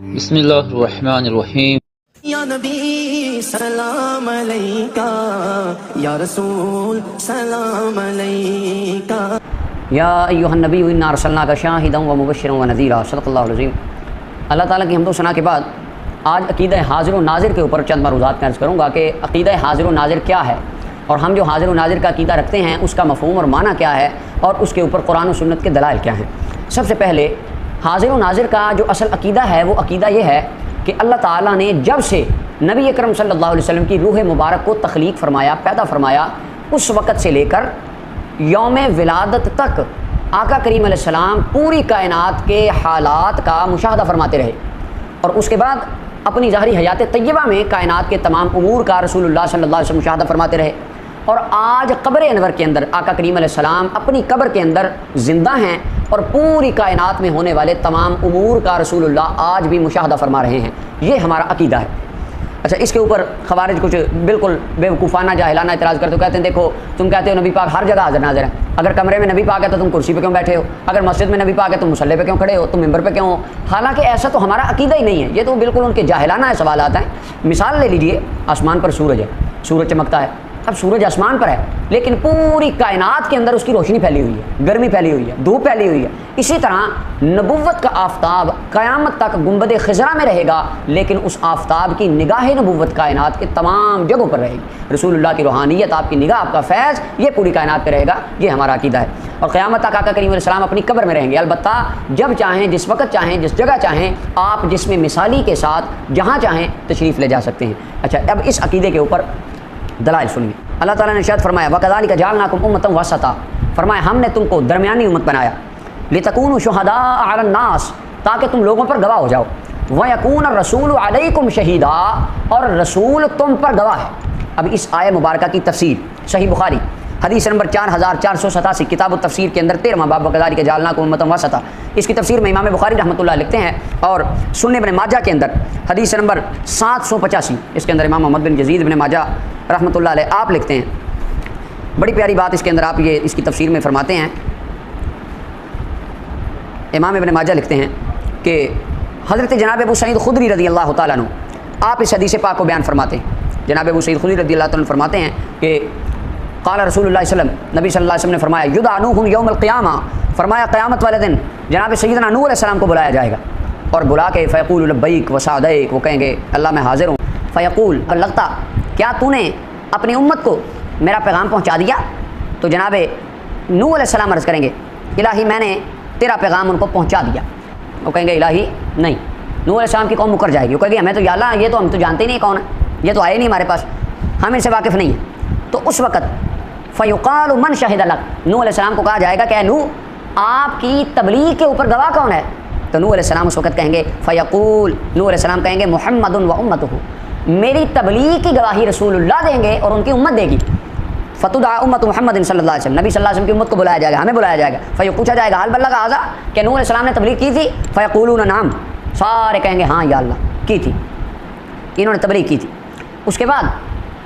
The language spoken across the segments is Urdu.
بسم اللہ الرحمن الرحیم۔ یا نبی سلام علیکہ، یا رسول سلام علیکہ، یا ایھا النبی انا ارسلناک شاہدا ومبشرا ونذیرا۔ صدق اللہ العظیم۔ اللہ تعالیٰ کی حمد و ثنا کے بعد آج عقیدہ حاضر و ناظر کے اوپر چند مروضات میں عرض کروں گا کہ عقیدہ حاضر و ناظر کیا ہے، اور ہم جو حاضر و ناظر کا عقیدہ رکھتے ہیں اس کا مفہوم اور معنی کیا ہے، اور اس کے اوپر قرآن و سنت کے دلائل کیا ہیں۔ سب سے پہلے حاضر و ناظر کا جو اصل عقیدہ ہے وہ عقیدہ یہ ہے کہ اللہ تعالیٰ نے جب سے نبی اکرم صلی اللہ علیہ وسلم کی روح مبارک کو تخلیق فرمایا، پیدا فرمایا، اس وقت سے لے کر یوم ولادت تک آقا کریم علیہ السلام پوری کائنات کے حالات کا مشاہدہ فرماتے رہے، اور اس کے بعد اپنی ظاہری حیات طیبہ میں کائنات کے تمام امور کا رسول اللہ صلی اللہ علیہ وسلم مشاہدہ فرماتے رہے، اور آج قبر انور کے اندر آقا کریم علیہ السلام اپنی قبر کے اندر زندہ ہیں، اور پوری کائنات میں ہونے والے تمام امور کا رسول اللہ آج بھی مشاہدہ فرما رہے ہیں۔ یہ ہمارا عقیدہ ہے۔ اچھا، اس کے اوپر خوارج کچھ بالکل بیوقوفانہ جاہلانہ اعتراض کرتے ہو، کہتے ہیں دیکھو تم کہتے ہو نبی پاک ہر جگہ حاضر ناظر ہے، اگر کمرے میں نبی پاک ہے تو تم کرسی پہ کیوں بیٹھے ہو، اگر مسجد میں نبی پاک ہے تم مصلی پہ کیوں کھڑے ہو، تم ممبر پہ کیوں ہو؟ حالانکہ ایسا تو ہمارا عقیدہ ہی نہیں ہے، یہ تو بالکل ان کے جاہلانہ سوالات ہیں۔ مثال لے لیجئے، آسمان پر سورج ہے، سورج چمکتا ہے، اب سورج آسمان پر ہے لیکن پوری کائنات کے اندر اس کی روشنی پھیلی ہوئی ہے، گرمی پھیلی ہوئی ہے، دھوپ پھیلی ہوئی ہے۔ اسی طرح نبوت کا آفتاب قیامت تک گنبد خضرا میں رہے گا، لیکن اس آفتاب کی نگاہ نبوت کائنات کے تمام جگہوں پر رہے گی۔ رسول اللہ کی روحانیت، آپ کی نگاہ، آپ کا فیض، یہ پوری کائنات پہ رہے گا۔ یہ ہمارا عقیدہ ہے، اور قیامت تک آقا کریم علیہ السلام اپنی قبر میں رہیں گے، البتہ جب چاہیں، جس وقت چاہیں، جس جگہ چاہیں، آپ جسم مثالی کے ساتھ جہاں چاہیں تشریف لے جا سکتے ہیں۔ اچھا، اب اس عقیدے کے اوپر دلائل سنیے۔ اللہ تعالیٰ نے ارشاد فرمایا وَكَذَلِكَ جَعَلْنَاكُمْ أُمَّةً وَسَطًا، فرمایا ہم نے تم کو درمیانی امت بنایا، لِتَكُونُوا شُهَدَاءَ عَلَى النَّاسِ، تاکہ تم لوگوں پر گواہ ہو جاؤ، وَيَكُونَ الرَّسُولُ عَلَيْكُمْ شَهِيدًا، اور رسول تم پر گواہ ہے۔ اب اس آیہ مبارکہ کی تفسیر صحیح بخاری حدیث نمبر 4487 کتاب التفسیر کے اندر 13واں باب وَكَذَلِكَ جَعَلْنَاكُمْ أُمَّةً وَسَطًا، اس کی تفسیر میں امام بخاری رحمۃ اللہ لکھتے ہیں، اور سنن ابن ماجہ کے اندر حدیث نمبر 785 اس کے اندر امام محمد بن یزید ابن ماجہ رحمۃ اللہ علیہ آپ لکھتے ہیں، بڑی پیاری بات اس کے اندر آپ یہ اس کی تفسیر میں فرماتے ہیں۔ امام ابن ماجہ لکھتے ہیں کہ حضرت جناب ابو سعید خدری رضی اللہ تعالیٰ عنہ آپ اس حدیث پاک کو بیان فرماتے ہیں۔ جناب ابو سعید خدری رضی اللہ تعالیٰ عنہ فرماتے ہیں کہ قال رسول اللہ صلی اللہ علیہ وسلم، نبی صلی اللہ علیہ وسلم نے فرمایا یدعونہم یوم القیامہ، فرمایا قیامت والے دن جناب سیدنا نوح علیہ السلام کو بلایا جائے گا، اور بلا کے فیقول لبیک وسعدیک، وہ کہیں گے اللہ میں حاضر ہوں، فیقول لگتا کیا تو نے اپنی امت کو میرا پیغام پہنچا دیا؟ تو جناب نوح علیہ السلام عرض کریں گے الہی میں نے تیرا پیغام ان کو پہنچا دیا۔ وہ کہیں گے الہی نہیں، نوح علیہ السلام کی قوم مکر جائے گی، وہ کہیں گے ہمیں تو یا اللہ یہ تو ہم تو جانتے ہی نہیں کون ہے، یہ تو آئے نہیں ہمارے پاس، ہم ان سے واقف نہیں ہیں۔ تو اس وقت فیقال من شہد لک، نوح علیہ السلام کو کہا جائے گا کہ اے نوح آپ کی تبلیغ کے اوپر گواہ کون ہے؟ تو نوح علیہ السلام اس وقت کہیں گے فیقول، نوح علیہ السلام کہیں گے محمد و امتہ، میری تبلیغ کی گواہی رسول اللہ دیں گے اور ان کی امت دے گی۔ فتدعى امت محمد صلی اللہ علیہ وسلم، نبی صلی اللہ علیہ وسلم کی امت کو بلایا جائے گا، ہمیں بلایا جائے گا، پوچھا جائے گا حل بلغ ھذا، کہ نوح علیہ السلام نے تبلیغ کی تھی؟ فیقولون نعم، سارے کہیں گے ہاں یا اللہ کی تھی، انہوں نے تبلیغ کی تھی۔ اس کے بعد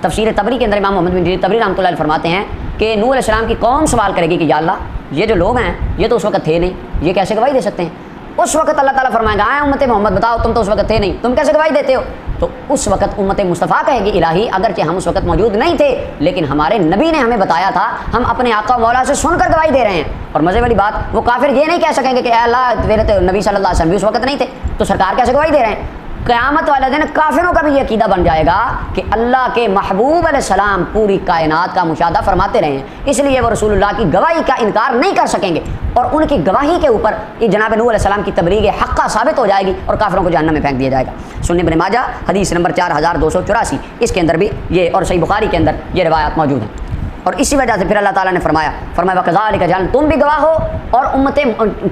تفسیر تبری کے اندر امام محمد بن جریر تبری رحمۃ اللہ علیہ فرماتے ہیں کہ نوح علیہ السلام کی قوم سوال کرے گی کہ یا اللہ یہ جو لوگ ہیں یہ تو اس وقت تھے نہیں، یہ کیسے گواہی دے سکتے ہیں؟ اس وقت اللہ تعالیٰ فرمائے گا امت محمد بتاؤ تم تو اس وقت تھے نہیں، تم کیسے گواہی دیتے ہو؟ تو اس وقت امت مصطفیٰ کہے گی الہی اگرچہ ہم اس وقت موجود نہیں تھے لیکن ہمارے نبی نے ہمیں بتایا تھا، ہم اپنے آقا مولا سے سن کر گواہی دے رہے ہیں۔ اور مزے والی بات، وہ کافر یہ نہیں کہہ سکیں گے کہ اے اللہ تیرے تو نبی صلی اللہ علیہ وسلم بھی اس وقت نہیں تھے، تو سرکار کیسے گواہی دے رہے ہیں؟ قیامت والے دن کافروں کا بھی یہ عقیدہ بن جائے گا کہ اللہ کے محبوب علیہ السلام پوری کائنات کا مشاہدہ فرماتے رہے ہیں، اس لیے وہ رسول اللہ کی گواہی کا انکار نہیں کر سکیں گے، اور ان کی گواہی کے اوپر جناب نوح علیہ السلام کی تبلیغ حقہ ثابت ہو جائے گی اور کافروں کو جہنم میں پھینک دیا جائے گا۔ سنن ابن ماجہ حدیث نمبر 4284 اس کے اندر بھی یہ، اور صحیح بخاری کے اندر یہ روایات موجود ہیں۔ اور اسی وجہ سے پھر اللہ تعالیٰ نے فرمایا وَكَذَلِكَ جَعَلْنَا، تم بھی گواہ ہو اور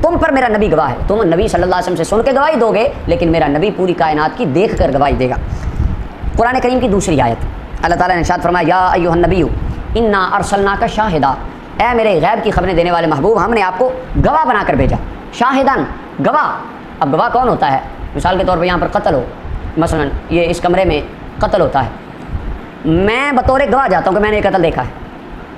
تم پر میرا نبی گواہ ہے، تم نبی صلی اللہ علیہ وسلم سے سن کے گواہی دو گے لیکن میرا نبی پوری کائنات کی دیکھ کر گواہی دے گا۔ قرآن کریم کی دوسری آیت اللہ تعالیٰ نے ارشاد فرمایا یا ایھا النبی انا ارسلناک شاہدا، اے میرے غیب کی خبریں دینے والے محبوب ہم نے آپ کو گواہ بنا کر بھیجا۔ شاہدن، گواہ۔ اب گواہ کون ہوتا ہے؟ مثال کے طور پر یہاں پر قتل ہو، مثلا یہ اس کمرے میں قتل ہوتا ہے، میں بطور گواہ جاتا ہوں کہ میں نے یہ قتل دیکھا ہے،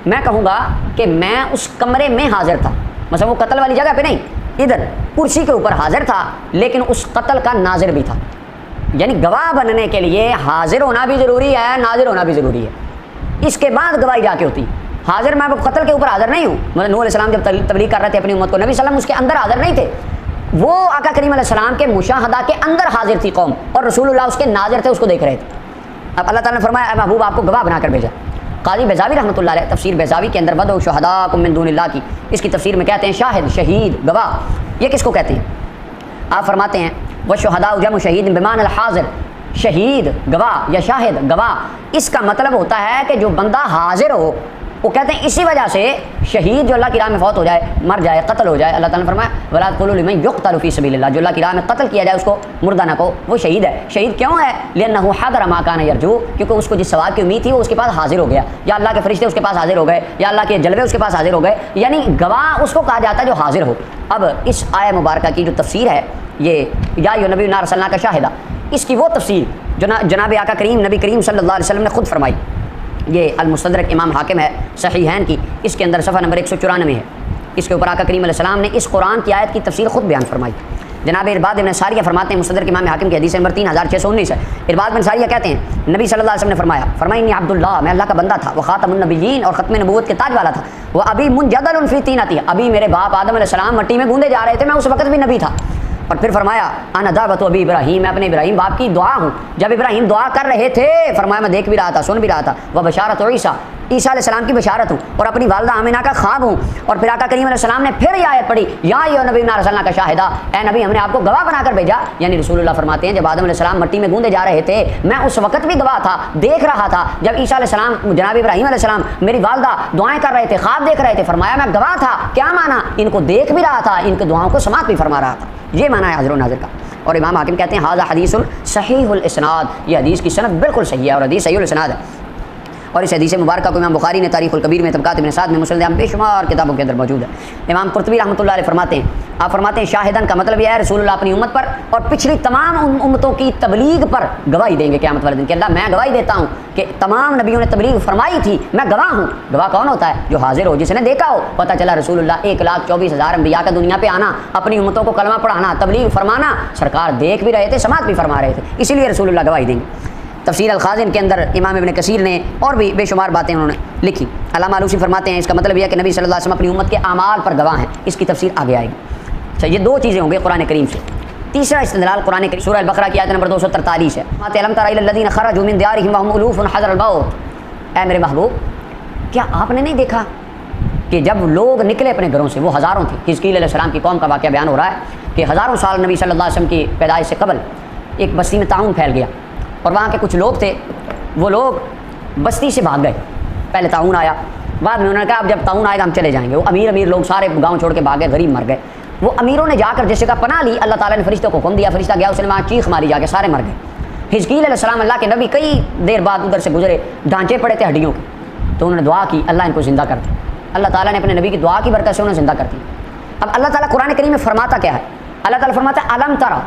میں کہوں گا کہ میں اس کمرے میں حاضر تھا، مثلا وہ قتل والی جگہ پہ نہیں، ادھر کرسی کے اوپر حاضر تھا لیکن اس قتل کا ناظر بھی تھا، یعنی گواہ بننے کے لیے حاضر ہونا بھی ضروری ہے، ناظر ہونا بھی ضروری ہے، اس کے بعد گواہی جا کے ہوتی۔ حاضر میں قتل کے اوپر حاضر نہیں ہوں، مطلب نوح علیہ السلام جب تبلیغ کر رہے تھے اپنی امت کو، نبی صلی اللہ علیہ وسلم اس کے اندر حاضر نہیں تھے، وہ آقا کریم علیہ السلام کے مشاہدہ کے اندر حاضر تھی قوم، اور رسول اللہ اس کے ناظر تھے، اس کو دیکھ رہے تھے۔ اب اللہ تعالیٰ نے فرمایا اے محبوب آپ کو گواہ بنا کر بھیجا۔ قاضی بیضاوی رحمۃ اللہ علیہ تفسیر بیضاوی کے اندر بدعوا شہداءکم من دون اللہ کی اس کی تفسیر میں کہتے ہیں شاہد، شہید، گواہ، یہ کس کو کہتے ہیں؟ آپ فرماتے ہیں والشہداء جمع شہید بمعنی الحاضر، شہید گواہ یا شاہد گواہ، اس کا مطلب ہوتا ہے کہ جو بندہ حاضر ہو، وہ کہتے ہیں اسی وجہ سے شہید جو اللہ کی راہ میں فوت ہو جائے، مر جائے، قتل ہو جائے، اللہ تعالیٰ نے فرمایا وَلَا تَقُولُوا لِمَن يُقْتَلُ فِي سَبِيلِ اللَّهِ، جو اللہ کی راہ میں قتل کیا جائے اس کو مردہ نہ کہو، وہ شہید ہے۔ شہید کیوں ہے؟ لِأَنَّهُ حَضَرَ مَا كَانَ يَرْجُو، کیونکہ اس کو جس ثواب کی امید تھی وہ اس کے پاس حاضر ہو گیا، یا اللہ کے فرشتے اس کے پاس حاضر ہو گئے، یا اللہ کے جلوے اس کے پاس حاضر ہو گئے، یعنی گواہ اس کو کہا جاتا ہے جو حاضر ہو۔ اب اس آیہ مبارکہ کی جو تفسیر ہے یہ یا ایھا النبی ارسلناک شاہدا، اس کی وہ تفسیر جو جناب آقا کریم نبی کریم صلی اللہ علیہ وسلم نے خود فرمائی، یہ المستدرک امام حاکم ہے صحیحین کی، اس کے اندر صفحہ نمبر 194 ہے، اس کے اوپر آقا کریم علیہ السلام نے اس قرآن کی آیت کی تفسیر خود بیان فرمائی۔ جناب ارباد بن ساریہ فرماتے ہیں، مستدرک امام حاکم کی حدیث نمبر 3619 ہے، ارباد بن ساریہ کہتے ہیں نبی صلی اللہ علیہ وسلم نے فرمایا انی عبداللہ، میں اللہ کا بندہ تھا، وہ خاتم النبیین اور ختم نبوت کے تاج والا تھا، وہ ابھی منجدل فی طینتی، ابھی میرے باپ آدم علیہ السلام مٹی میں گوندے جا رہے تھے، میں اس وقت بھی نبی تھا۔ اور پھر فرمایا انا دعوت ابی ابراہیم، میں اپنے ابراہیم باپ کی دعا ہوں، جب ابراہیم دعا کر رہے تھے فرمایا میں دیکھ بھی رہا تھا، سن بھی رہا تھا، وہ بشارت عیسیٰ، عیسیٰ علیہ السلام کی بشارت ہوں، اور اپنی والدہ آمینہ کا خواب ہوں۔ اور پھر آقا کریم علیہ السلام نے پھر یہ آیت پڑھی یا ایھا النبی ارسلناک شاہدا، اے نبی ہم نے آپ کو گواہ بنا کر بھیجا، یعنی رسول اللہ فرماتے ہیں جب آدم علیہ السلام مٹی میں گوندے جا رہے تھے میں اس وقت بھی گواہ تھا، دیکھ رہا تھا، جب عیسیٰ علیہ السلام جناب ابراہیم علیہ السلام میری والدہ دعائیں کر رہے تھے، خواب دیکھ رہے تھے، فرمایا میں گواہ تھا، کیا مانا؟ ان کو دیکھ بھی رہا تھا، ان کی دعاؤں کو سماعت بھی فرما رہا تھا، یہ مانا ہے حاضر و ناظر کا۔ اور امام حاکم کہتے ہیں ھذا حدیث صحیح الاسناد، یہ حدیث کی سند بالکل صحیح ہے اور حدیث صحیح الاسناد ہے، اور اس حدیث مبارکہ کو امام بخاری نے تاریخ الکبیر میں، طبقات ابن سعد میں، مسند احمد بے شمار کتابوں کے اندر موجود ہے۔ امام قرطبی رحمۃ اللہ علیہ فرماتے ہیں، آپ فرماتے ہیں شاہدن کا مطلب یہ ہے رسول اللہ اپنی امت پر اور پچھلی تمام امتوں کی تبلیغ پر گواہی دیں گے قیامت والے دن کہ اللہ میں گواہی دیتا ہوں کہ تمام نبیوں نے تبلیغ فرمائی تھی، میں گواہ ہوں۔ گواہ کون ہوتا ہے؟ جو حاضر ہو، جس نے دیکھا ہو، پتہ چلا رسول اللہ 1,24,000 انبیاء کا دنیا پہ آنا، اپنی امتوں کو کلمہ پڑھانا، تبلیغ فرمانا، سرکار دیکھ بھی رہے تھے، سماعت بھی فرما رہے تھے، اسی لیے رسول اللہ گواہی دیں گے۔ تفسیر الخازن کے اندر امام ابن کثیر نے اور بھی بے شمار باتیں انہوں نے لکھی۔ علامہ آلوسی فرماتے ہیں اس کا مطلب یہ ہے کہ نبی صلی اللہ علیہ وسلم اپنی امت کے اعمال پر گواہ ہیں، اس کی تفسیر آگے آئے گی۔ اچھا یہ دو چیزیں ہوں گی قرآن کریم سے۔ تیسرا استدلال قرآن کریم سورہ البقرہ کی آیت نمبر 243 ہے، الم تر الی الذین خرجوا من دیارہم وهم الوف حذر الموت، اے میرے محبوب کیا آپ نے نہیں دیکھا کہ جب لوگ نکلے اپنے گھروں سے، وہ ہزاروں تھے، حزقیل علیہ السلام کی قوم کا واقعہ بیان ہو رہا ہے کہ ہزاروں سال نبی صلی اللہ علیہ وسلم کی پیدائش سے قبل ایک بستی میں طاعون پھیل گیا، اور وہاں کے کچھ لوگ تھے، وہ لوگ بستی سے بھاگ گئے، پہلے طاعون آیا، بعد میں انہوں نے کہا اب جب طاعون آئے گا ہم چلے جائیں گے، وہ امیر لوگ سارے گاؤں چھوڑ کے بھاگ گئے، غریب مر گئے، وہ امیروں نے جا کر جس جگہ پناہ لی اللہ تعالیٰ نے فرشتوں کو حکم دیا، فرشتہ گیا اس نے وہاں چیخ ماری جا کے، سارے مر گئے۔ حزقیل علیہ السلام اللہ کے نبی کئی دیر بعد ادھر سے گزرے، ڈھانچے پڑے تھے ہڈیوں کے، تو انہوں نے دعا کی اللہ ان کو زندہ کر دیا، اللہ تعالیٰ نے اپنے نبی کی دعا کی برکت سے انہیں زندہ کر دیا۔ اب اللہ تعالیٰ قرآن کریم میں فرماتا کیا ہے؟ اللہ تعالیٰ فرماتا ہے الم ترا،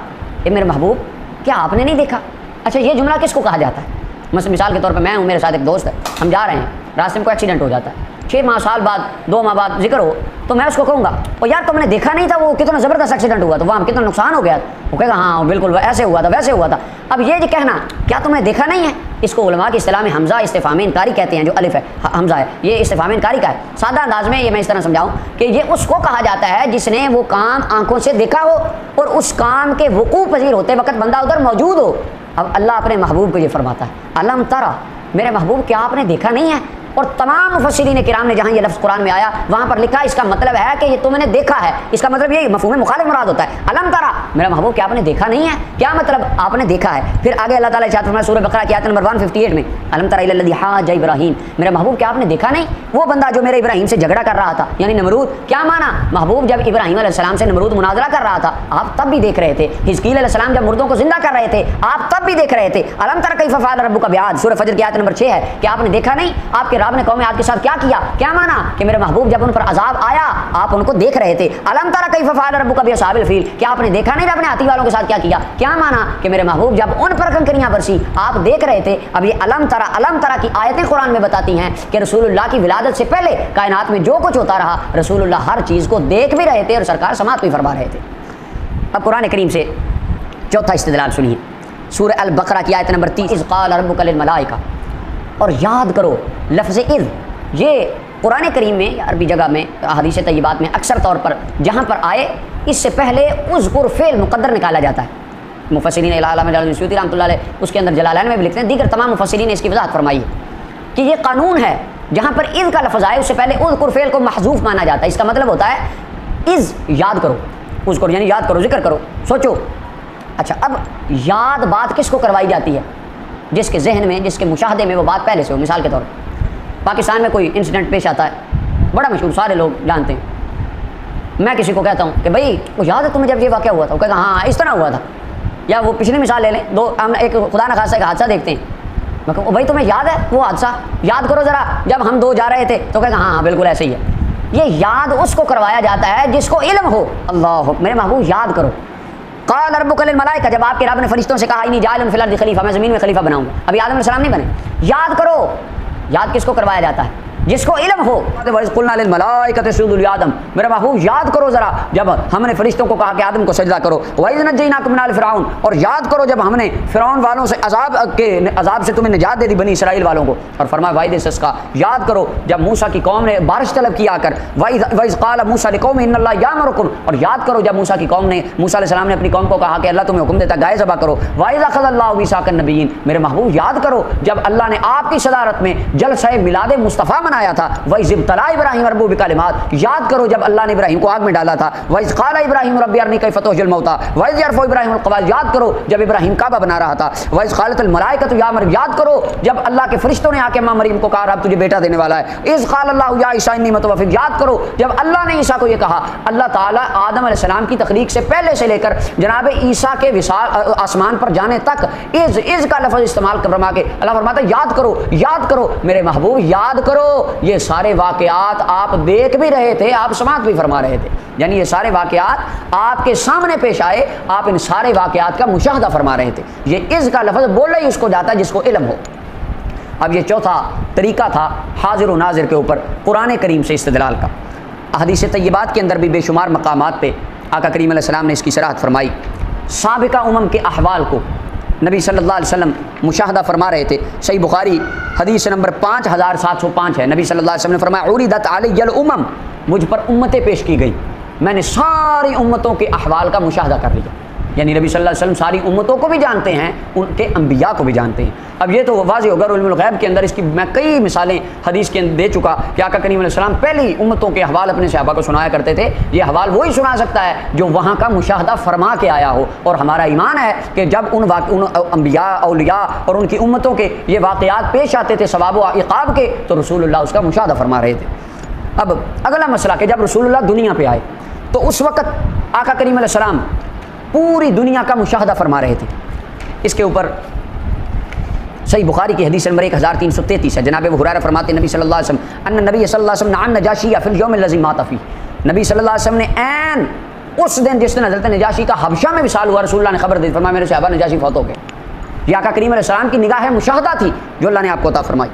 اے میرے محبوب کیا آپ نے نہیں دیکھا؟ اچھا یہ جملہ کس کو کہا جاتا ہے؟ مثال کے طور پہ میں ہوں، میرے ساتھ ایک دوست ہے، ہم جا رہے ہیں، راستے میں کوئی ایکسیڈنٹ ہو جاتا ہے، 6 ماہ سال بعد 2 ماہ بعد ذکر ہو، تو میں اس کو کہوں گا اور یار تم نے دیکھا نہیں تھا وہ کتنا زبردست ایکسیڈنٹ ہوا، تو وہاں کتنا نقصان ہو گیا، وہ کہے گا ہاں بالکل ایسے ہوا تھا ویسے ہوا تھا۔ اب یہ جو کہنا کیا تم نے دیکھا نہیں ہے، اس کو علماء کی اصطلاح میں حمزہ استفہام انکاری کہتے ہیں، جو الف ہے حمزہ ہے، یہ استفہام انکاری کا ہے۔ سادہ انداز میں یہ میں اس طرح سمجھاؤں کہ یہ اس کو کہا جاتا ہے جس نے وہ کام آنکھوں سے دیکھا ہو اور اس کام کے وقوع پذیر ہوتے وقت بندہ ادھر موجود ہو۔ اب اللہ اپنے محبوب کو یہ فرماتا ہے الم ترا، میرے محبوب کیا آپ نے دیکھا نہیں ہے؟ اور تمام مفسرین کرام نے جہاں یہ لفظ قرآن میں آیا وہاں پر لکھا اس کا مطلب ہے کہ یہ تم نے دیکھا ہے، اس کا مطلب یہ مفہوم مخالف مراد ہوتا ہے۔ الم ترا، میرا محبوب کیا آپ نے دیکھا نہیں ہے؟ کیا مطلب آپ نے دیکھا ہے؟ پھر آگے اللہ تعالیٰ ارشاد فرمایا سورہ بقرہ کی آیت نمبر 158 میں الم تر الی الذی حاج ابراہیم، میرے محبوب کیا آپ نے دیکھا نہیں وہ بندہ جو میرے ابراہیم سے جھگڑا کر رہا تھا، یعنی نمرود۔ کیا مانا؟ محبوب جب ابراہیم علیہ السلام سے نمرود مناظرہ کر رہا تھا آپ تب بھی دیکھ رہے تھے، حزقیل علیہ السلام جب مردوں کو زندہ کر رہے تھے آپ تب بھی دیکھ رہے تھے۔ الم تر کیف فعل ربک بعاد، سورہ فجر کی آیت نمبر 6 ہے کہ آپ نے دیکھا نہیں آپ کے آپ نے قوم عاد کے ساتھ کیا کیا؟ کیا مانا کہ میرے محبوب جب ان پر عذاب آیا آپ ان کو دیکھ رہے تھے. الم تر کیف فعل ربک باصحاب الفیل, کیا آپ نے دیکھا نہیں اپنے ہاتھی والوں کے ساتھ کیا کیا؟ کیا مانا کہ میرے محبوب جب ان پر کنکریاں برسی آپ دیکھ رہے تھے. اب یہ الم ترا کی آیتیں قرآن میں بتاتی ہیں کہ رسول اللہ کی ولادت سے پہلے کائنات میں جو کچھ ہوتا رہا رسول اللہ ہر چیز کو دیکھ بھی رہے تھے اور سرکار سماعت بھی فرما رہے تھے. اب قرآن کریم سے چوتھا استدلال سنیے, سورہ البقرہ کی آیت نمبر 30, اذ قال ربک للملائکہ, اور یاد کرو لفظ اذ یہ قرآن کریم میں عربی جگہ میں احادیث طیبات میں اکثر طور پر جہاں پر آئے اس سے پہلے اذکر فعل مقدر نکالا جاتا ہے. مفسرین علامہ جلال السیوطی رحمۃ اللہ علیہ اس کے اندر جلالین میں بھی لکھتے ہیں, دیگر تمام مفسرین نے اس کی وضاحت فرمائی ہے کہ یہ قانون ہے جہاں پر اذ کا لفظ آئے اس سے پہلے اذکر فعل کو محذوف مانا جاتا ہے. اس کا مطلب ہوتا ہے اذ یاد کرو, اذکر یعنی یاد کرو, ذکر کرو, سوچو. اچھا اب یاد بات کس کو کروائی جاتی ہے؟ جس کے ذہن میں, جس کے مشاہدے میں وہ بات پہلے سے ہو. مثال کے طور پر پاکستان میں کوئی انسیڈنٹ پیش آتا ہے بڑا مشہور, سارے لوگ جانتے ہیں. میں کسی کو کہتا ہوں کہ بھائی وہ یاد ہے تمہیں جب یہ واقعہ ہوا تھا, وہ کہتا ہاں اس طرح ہوا تھا. یا وہ پچھلی مثال لے لیں, ہم ایک خدا نخواستہ ایک حادثہ دیکھتے ہیں, میں کہوں بھائی تمہیں یاد ہے وہ حادثہ, یاد کرو ذرا جب ہم دو جا رہے تھے, تو کہتا ہاں بالکل ایسے ہی ہے. یہ یاد اس کو کروایا جاتا ہے جس کو علم ہو. اللہ میرے محبوب یاد کرو. قال ربک للملائکہ, جب آپ کے رب نے فرشتوں سے کہا انی جاعل فی الارض خلیفہ, میں زمین میں خلیفہ بناؤں گا. ابھی آدم علیہ السلام نہیں بنے. یاد کرو, یاد کس کو کروایا جاتا ہے؟ جس کو علم ہو. وَإِذْ قُلْنَا لِلْمَلَائِكَةِ اسْجُدُوا لِآدَمَ, میرا محبوب یاد کرو ذرا جب ہم نے فرشتوں کو کہا کہ آدم کو سجدہ کرو. وَإِذْ نَجَّيْنَاكُمْ مِنْ آلِ فِرْعَوْنَ, اور یاد کرو جب ہم نے فرعون والوں سے عذاب سے تمہیں نجات دے دی, بنی اسرائیل والوں کو. اور فرمایا وَإِذِ اسْتَسْقَىٰ, یاد کرو جب موسیٰ کی قوم نے بارش طلب کی آ کر. وَإِذْ قَالَ مُوسَىٰ لِقَوْمِهِ إِنَّ اللَّهَ يَأْمُرُكُمْ, اور یاد کرو جب موسیٰ کی قوم نے, موسیٰ علیہ السلام نے اپنی قوم کو کہا کہ اللہ تمہیں حکم دیتا گائے ذبح کرو. وَإِذْ أَخَذَ اللَّهُ مِيثَاقَ النَّبِيِّينَ, میرے محبوب یاد کرو جب اللہ نے آپ کی صدارت میں جلسہ میلاد مصطفیٰ منایا تھا. وَإِذِ ابْتَلَىٰ ابراہیم ربہ بکلمات, یاد کرو جب اللہ نے ابراہیم کو آگ میں ڈالا تھا. وَإِذْ قَالَ إِبْرَاهِيمُ رَبِّ أَرِنِي كَيْفَ تُحْيِي الْمَوْتَىٰ وَإِذْ يَرْفَعُ إِبْرَاهِيمُ الْقَوَاعِدَ, یاد کرو جب ابراہیم کعبہ بنا رہا تھا. وَإِذْ قَالَتِ الْمَلَائِكَةُ يَا مَرْيَمُ, یاد کرو جب اللہ کے فرشتوں نے آ کے ماں مریم کو کہا رب تجھے بیٹا دینے والا ہے. اِذْ قَالَ اللَّهُ يَا عِيسَىٰ إِنِّي مُتَوَفِّيكَ, یاد کرو جب اللہ نے عیسیٰ کو یہ کہا. اللہ تعالیٰ آدم علیہ السلام کی تخلیق سے پہلے سے لے کر جناب عیسیٰ کے وصال آسمان پر جانے تک اذ کا لفظ استعمال فرما کے اللہ فرماتا ہے یاد کرو, یاد کرو میرے محبوب یاد کرو. یہ سارے واقعات آپ دیکھ بھی رہے تھے, آپ سماعت بھی فرما رہے تھے, یعنی یہ سارے واقعات آپ کے سامنے پیش آئے, آپ ان سارے واقعات کا مشاہدہ فرما رہے تھے. یہ اذ کا لفظ بولا ہی اس کو جاتا ہے جس کو علم ہو. اب یہ چوتھا طریقہ تھا حاضر و ناظر کے اوپر قرآن کریم سے استدلال کا. احادیث طیبات کے اندر بھی بے شمار مقامات پہ آقا کریم علیہ السلام نے اس کی صراحت فرمائی. سابقہ امم کے احوال کو نبی صلی اللہ علیہ وسلم مشاہدہ فرما رہے تھے. صحیح بخاری حدیث نمبر 5705 ہے. نبی صلی اللہ علیہ وسلم نے فرمایا عُرِضَتْ عَلَيَّ الْأُمَمْ, مجھ پر امتیں پیش کی گئی, میں نے ساری امتوں کے احوال کا مشاہدہ کر لیا. یعنی نبی صلی اللہ علیہ وسلم ساری امتوں کو بھی جانتے ہیں, ان کے انبیاء کو بھی جانتے ہیں. اب یہ تو واضح ہوگا علم الغیب کے اندر اس کی میں کئی مثالیں حدیث کے اندر دے چکا کہ آقا کریم علیہ السلام پہلی امتوں کے احوال اپنے صحابہ کو سنایا کرتے تھے. یہ احوال وہی سنا سکتا ہے جو وہاں کا مشاہدہ فرما کے آیا ہو. اور ہمارا ایمان ہے کہ جب ان انبیاء اولیاء اور ان کی امتوں کے یہ واقعات پیش آتے تھے ثواب و عقاب کے, تو رسول اللہ اس کا مشاہدہ فرما رہے تھے. اب اگلا مسئلہ کہ جب رسول اللہ دنیا پہ آئے تو اس وقت آقا کریم علیہ السلام پوری دنیا کا مشاہدہ فرما رہے تھے. اس کے اوپر صحیح بخاری کی حدیث نمبر 1333 ہے. جناب ابو ہریرہ فرماتے ہیں نبی صلی اللہ علیہ وسلم ان نبی صلی اللہ علیہ وسلم عن نجاشی فی اليوم الذی مات فیہ, نبی صلی اللہ علیہ وسلم نے عین اس دن جس دن حضرت نجاشی کا حبشہ میں وصال ہوا رسول اللہ نے خبر دی, فرمایا میرے صحابہ نجاشی فوت ہو گئے. یہ آقا کریم علیہ السلام کی نگاہ مشاہدہ تھی جو اللہ نے آپ کو عطا فرمائی.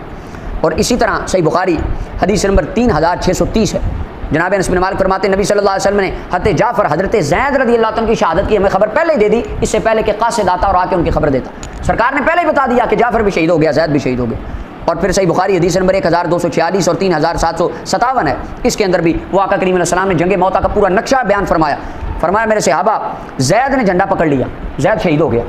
اور اسی طرح صحیح بخاری حدیث نمبر 3630 ہے. جناب انس بن مالک فرماتے ہیں نبی صلی اللہ علیہ وسلم نے حضرت جعفر حضرت زید رضی اللہ عنہ کی شہادت کی ہمیں خبر پہلے ہی دے دی, اس سے پہلے کہ قاصد آتا اور آ کے ان کی خبر دیتا. سرکار نے پہلے ہی بتا دیا کہ جعفر بھی شہید ہو گیا, زید بھی شہید ہو گیا. اور پھر صحیح بخاری حدیث نمبر 1246 اور 3757 ہے. اس کے اندر بھی وہ آقا کریم علیہ السلام نے جنگ موتا کا پورا نقشہ بیان فرمایا. فرمایا میرے صحابہ زید نے جھنڈا پکڑ لیا, زید شہید ہو گیا.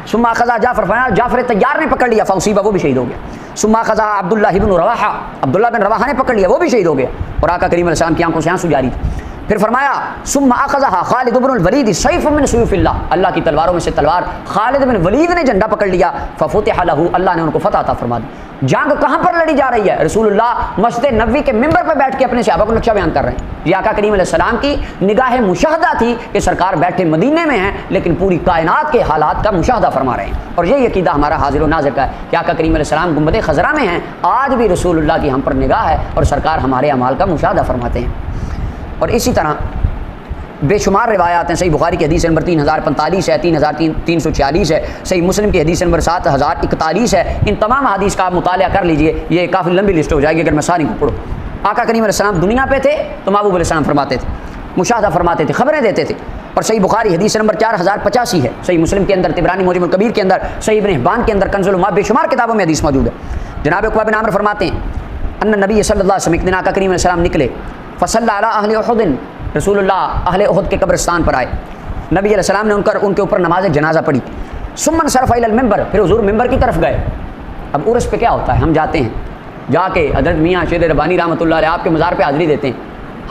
ثم اخذ جعفر, فرمایا جعفر طیار نے پکڑ لیا, فاصیبہ, وہ بھی شہید ہو گیا. ثم اخذ عبداللہ بن رواحہ, عبداللہ بن رواحہ نے پکڑ لیا, وہ بھی شہید ہو گیا. اور آقا کریم علیہ السلام کی آنکھوں سے آنسو جاری تھے. پھر فرمایا ثم اخذها خالد بن الولید سیف من سیوف اللہ، اللہ کی تلواروں میں سے تلوار خالد بن ولید نے جھنڈا پکڑ لیا، ففتح له، اللہ نے ان کو فتح عطا فرما دی۔ جنگ کہاں پر لڑی جا رہی ہے؟ رسول اللہ مسجد نبوی کے ممبر پر بیٹھ کے اپنے صحابہ کو نقشہ بیان کر رہے ہیں۔ یہ آقا کریم علیہ السلام کی نگاہ مشاہدہ تھی کہ سرکار بیٹھے مدینے میں ہیں لیکن پوری کائنات کے حالات کا مشاہدہ فرما رہے ہیں، اور یہ عقیدہ ہمارا حاضر و ناظر کا ہے کہ آقا کریم علیہ السلام گنبد خضرا میں ہیں، آج بھی رسول اللہ کی ہم پر نگاہ ہے اور سرکار ہمارے اعمال کا مشاہدہ فرماتے ہیں۔ اور اسی طرح بے شمار روایات ہیں، صحیح بخاری کی حدیث نمبر 3045 ہے، 3346 ہے، صحیح مسلم کی حدیث نمبر 7041 ہے۔ ان تمام حدیث کا آپ مطالعہ کر لیجئے، یہ کافی لمبی لسٹ ہو جائے گی اگر میں ساری کو پڑھوں۔ آقا کریم علیہ السلام دنیا پہ تھے تو محبوب علیہ السلام فرماتے تھے، مشاہدہ فرماتے تھے، خبریں دیتے تھے۔ اور صحیح بخاری حدیث نمبر 4085 ہے، صحیح مسلم کے اندر، طبرانی معجم الکبیر کے اندر، صحیح ابن حبان کے اندر، کنز العلماء، بے شمار کتابوں میں حدیث موجود ہے۔ جناب عقبہ بن عامر فرماتے ہیں ان نبی صلی اللہ علیہ وسلم ایک دن آقا کریم علیہ السلام نکلے، فصلی علی اہل احد، رسول اللہ اہل احد کے قبرستان پر آئے، نبی علیہ السلام نے ان کے اوپر نماز جنازہ پڑھی، ثم انصرف الی المنبر، پھر حضور ممبر کی طرف گئے۔ اب عرس پہ کیا ہوتا ہے، ہم جاتے ہیں، جا کے حضرت میاں شیر ربانی رحمۃ اللہ علیہ آپ کے مزار پہ حاضری دیتے ہیں،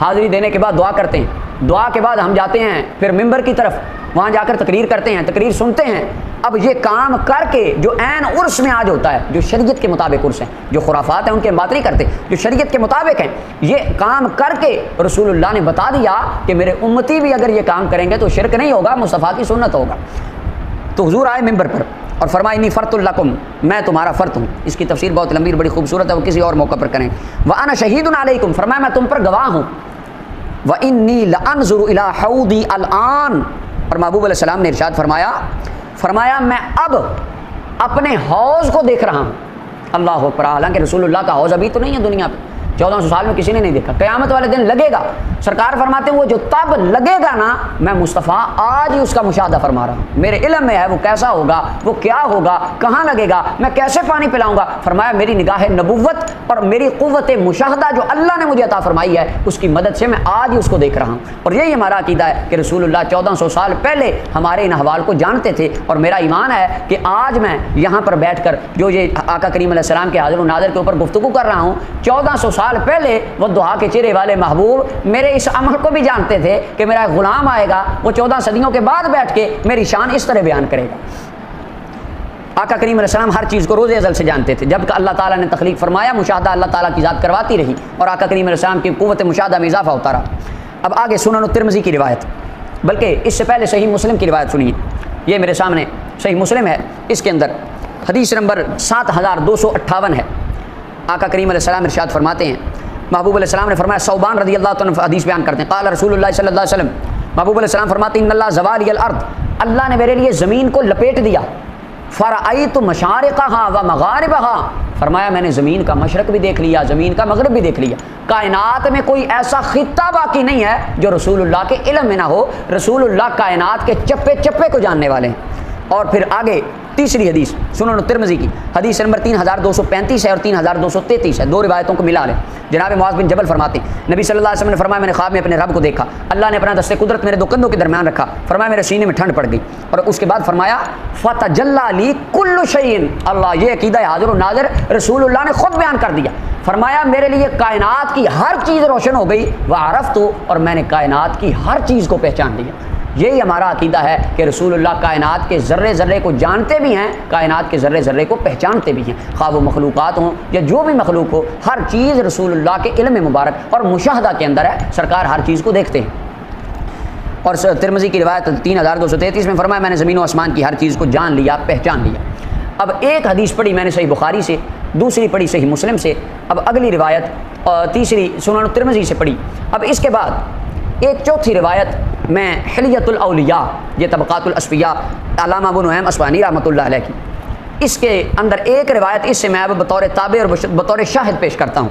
حاضری دینے کے بعد دعا کرتے ہیں، دعا کے بعد ہم جاتے ہیں پھر ممبر کی طرف، وہاں جا کر تقریر کرتے ہیں، تقریر سنتے ہیں۔ اب یہ کام کر کے جو عین عرس میں آج ہوتا ہے، جو شریعت کے مطابق عرس ہیں، جو خرافات ہیں ان کی بات نہیں کرتے، جو شریعت کے مطابق ہیں، یہ کام کر کے رسول اللہ نے بتا دیا کہ میرے امتی بھی اگر یہ کام کریں گے تو شرک نہیں ہوگا، مصطفیٰ کی سنت ہوگا۔ تو حضور آئے ممبر پر اور فرمایا انی فرط لکم، میں تمہارا فرط ہوں۔ اس کی تفسیر بہت لمبی بڑی خوبصورت ہے، وہ کسی اور موقع پر کریں۔ وانا شہید علیکم، فرمایا میں تم پر گواہ ہوں۔ وانی لانظر الی حوضی الان، اور محبوب علیہ السلام نے ارشاد فرمایا میں اب اپنے حوض کو دیکھ رہا ہوں۔ اللہ اکبر، حالانکہ رسول اللہ کا حوض ابھی تو نہیں ہے دنیا پہ، 1400 سال میں کسی نے نہیں دیکھا، قیامت والے دن لگے گا۔ سرکار فرماتے ہیں وہ جو تب لگے گا نا، میں مصطفیٰ آج ہی اس کا مشاہدہ فرما رہا ہوں، میرے علم میں ہے وہ کیسا ہوگا، وہ کیا ہوگا، کہاں لگے گا، میں کیسے پانی پلاؤں گا۔ فرمایا میری نگاہ نبوت اور میری قوت مشاہدہ جو اللہ نے مجھے عطا فرمائی ہے، اس کی مدد سے میں آج ہی اس کو دیکھ رہا ہوں۔ اور یہی ہمارا عقیدہ ہے کہ رسول اللہ 1400 سال پہلے ہمارے ان احوال کو جانتے تھے، اور میرا ایمان ہے کہ آج میں یہاں پر بیٹھ کر جو یہ آقا کریم علیہ السلام کے حاضر و ناظر کے اوپر گفتگو کر رہا ہوں، 1400 سال پہلے وہ دعا کے چہرے والے محبوب میرے اس عمل کو بھی جانتے تھے کہ میرا غلام آئے گا، وہ 14 صدیوں کے بعد بیٹھ کے میری شان اس طرح بیان کرے گا۔ آقا کریم علیہ السلام ہر چیز کو روز ازل سے جانتے تھے، جب کہ اللہ تعالیٰ نے تخلیق فرمایا، مشاہدہ اللہ تعالیٰ کی ذات کرواتی رہی، اور آقا کریم علیہ السلام کی قوت مشاہدہ میں اضافہ ہوتا رہا۔ اب آگے سنن الترمذی کی روایت، بلکہ اس سے پہلے صحیح مسلم کی روایت سنیے، یہ میرے سامنے صحیح مسلم ہے، اس کے اندر حدیث نمبر 7258 ہے۔ آقا کریم علیہ السلام ارشاد فرماتے ہیں، محبوب علیہ السلام نے فرمایا، ثوبان رضی اللہ عنہ حدیث بیان کرتے ہیں، قال رسول اللہ صلی اللہ علیہ وسلم، محبوب علیہ السلام فرماتے ہیں، ان اللہ زوالی الارض، اللہ نے میرے لیے زمین کو لپیٹ دیا، فرأیت مشارقہا و مغاربہا، فرمایا میں نے زمین کا مشرق بھی دیکھ لیا، زمین کا مغرب بھی دیکھ لیا، کائنات میں کوئی ایسا خطہ باقی نہیں ہے جو رسول اللہ کے علم میں نہ ہو، رسول اللہ کائنات کے چپے چپے کو جاننے والے ہیں۔ اور پھر آگے تیسری حدیث سنن الترمذی کی حدیث نمبر 3235 ہے اور 3233 ہے، دو روایتوں کو ملا لیں۔ جناب معاذ بن جبل فرماتے ہیں، نبی صلی اللہ علیہ وسلم نے فرمایا میں نے خواب میں اپنے رب کو دیکھا، اللہ نے اپنا دست قدرت میرے دو کندھوں کے درمیان رکھا، فرمایا میرے سینے میں ٹھنڈ پڑ گئی، اور اس کے بعد فرمایا فتجلی لی کل شیء، اللہ، یہ عقیدہ حاضر و ناظر رسول اللہ نے خود بیان کر دیا، فرمایا میرے لیے کائنات کی ہر چیز روشن ہو گئی، وعرفت، اور میں نے کائنات کی ہر چیز کو پہچان لیا۔ یہی ہمارا عقیدہ ہے کہ رسول اللہ کائنات کے ذرے ذرے کو جانتے بھی ہیں، کائنات کے ذرے ذرے کو پہچانتے بھی ہیں، خواہ وہ مخلوقات ہوں یا جو بھی مخلوق ہو، ہر چیز رسول اللہ کے علم مبارک اور مشاہدہ کے اندر ہے، سرکار ہر چیز کو دیکھتے ہیں۔ اور ترمذی کی روایت 3233 میں فرمایا میں نے زمین و آسمان کی ہر چیز کو جان لیا، پہچان لیا۔ اب ایک حدیث پڑھی میں نے صحیح بخاری سے، دوسری پڑھی صحیح مسلم سے، اب اگلی روایت تیسری سنن الترمذی سے پڑھی۔ اب اس کے بعد ایک چوتھی روایت میں حلیۃ الاولیاء، یہ طبقات الاصفیاء علامہ ابو نعیم اصفہانی رحمۃ اللہ علیہ کی، اس کے اندر ایک روایت اس سے میں اب بطور تابع اور بطور شاہد پیش کرتا ہوں۔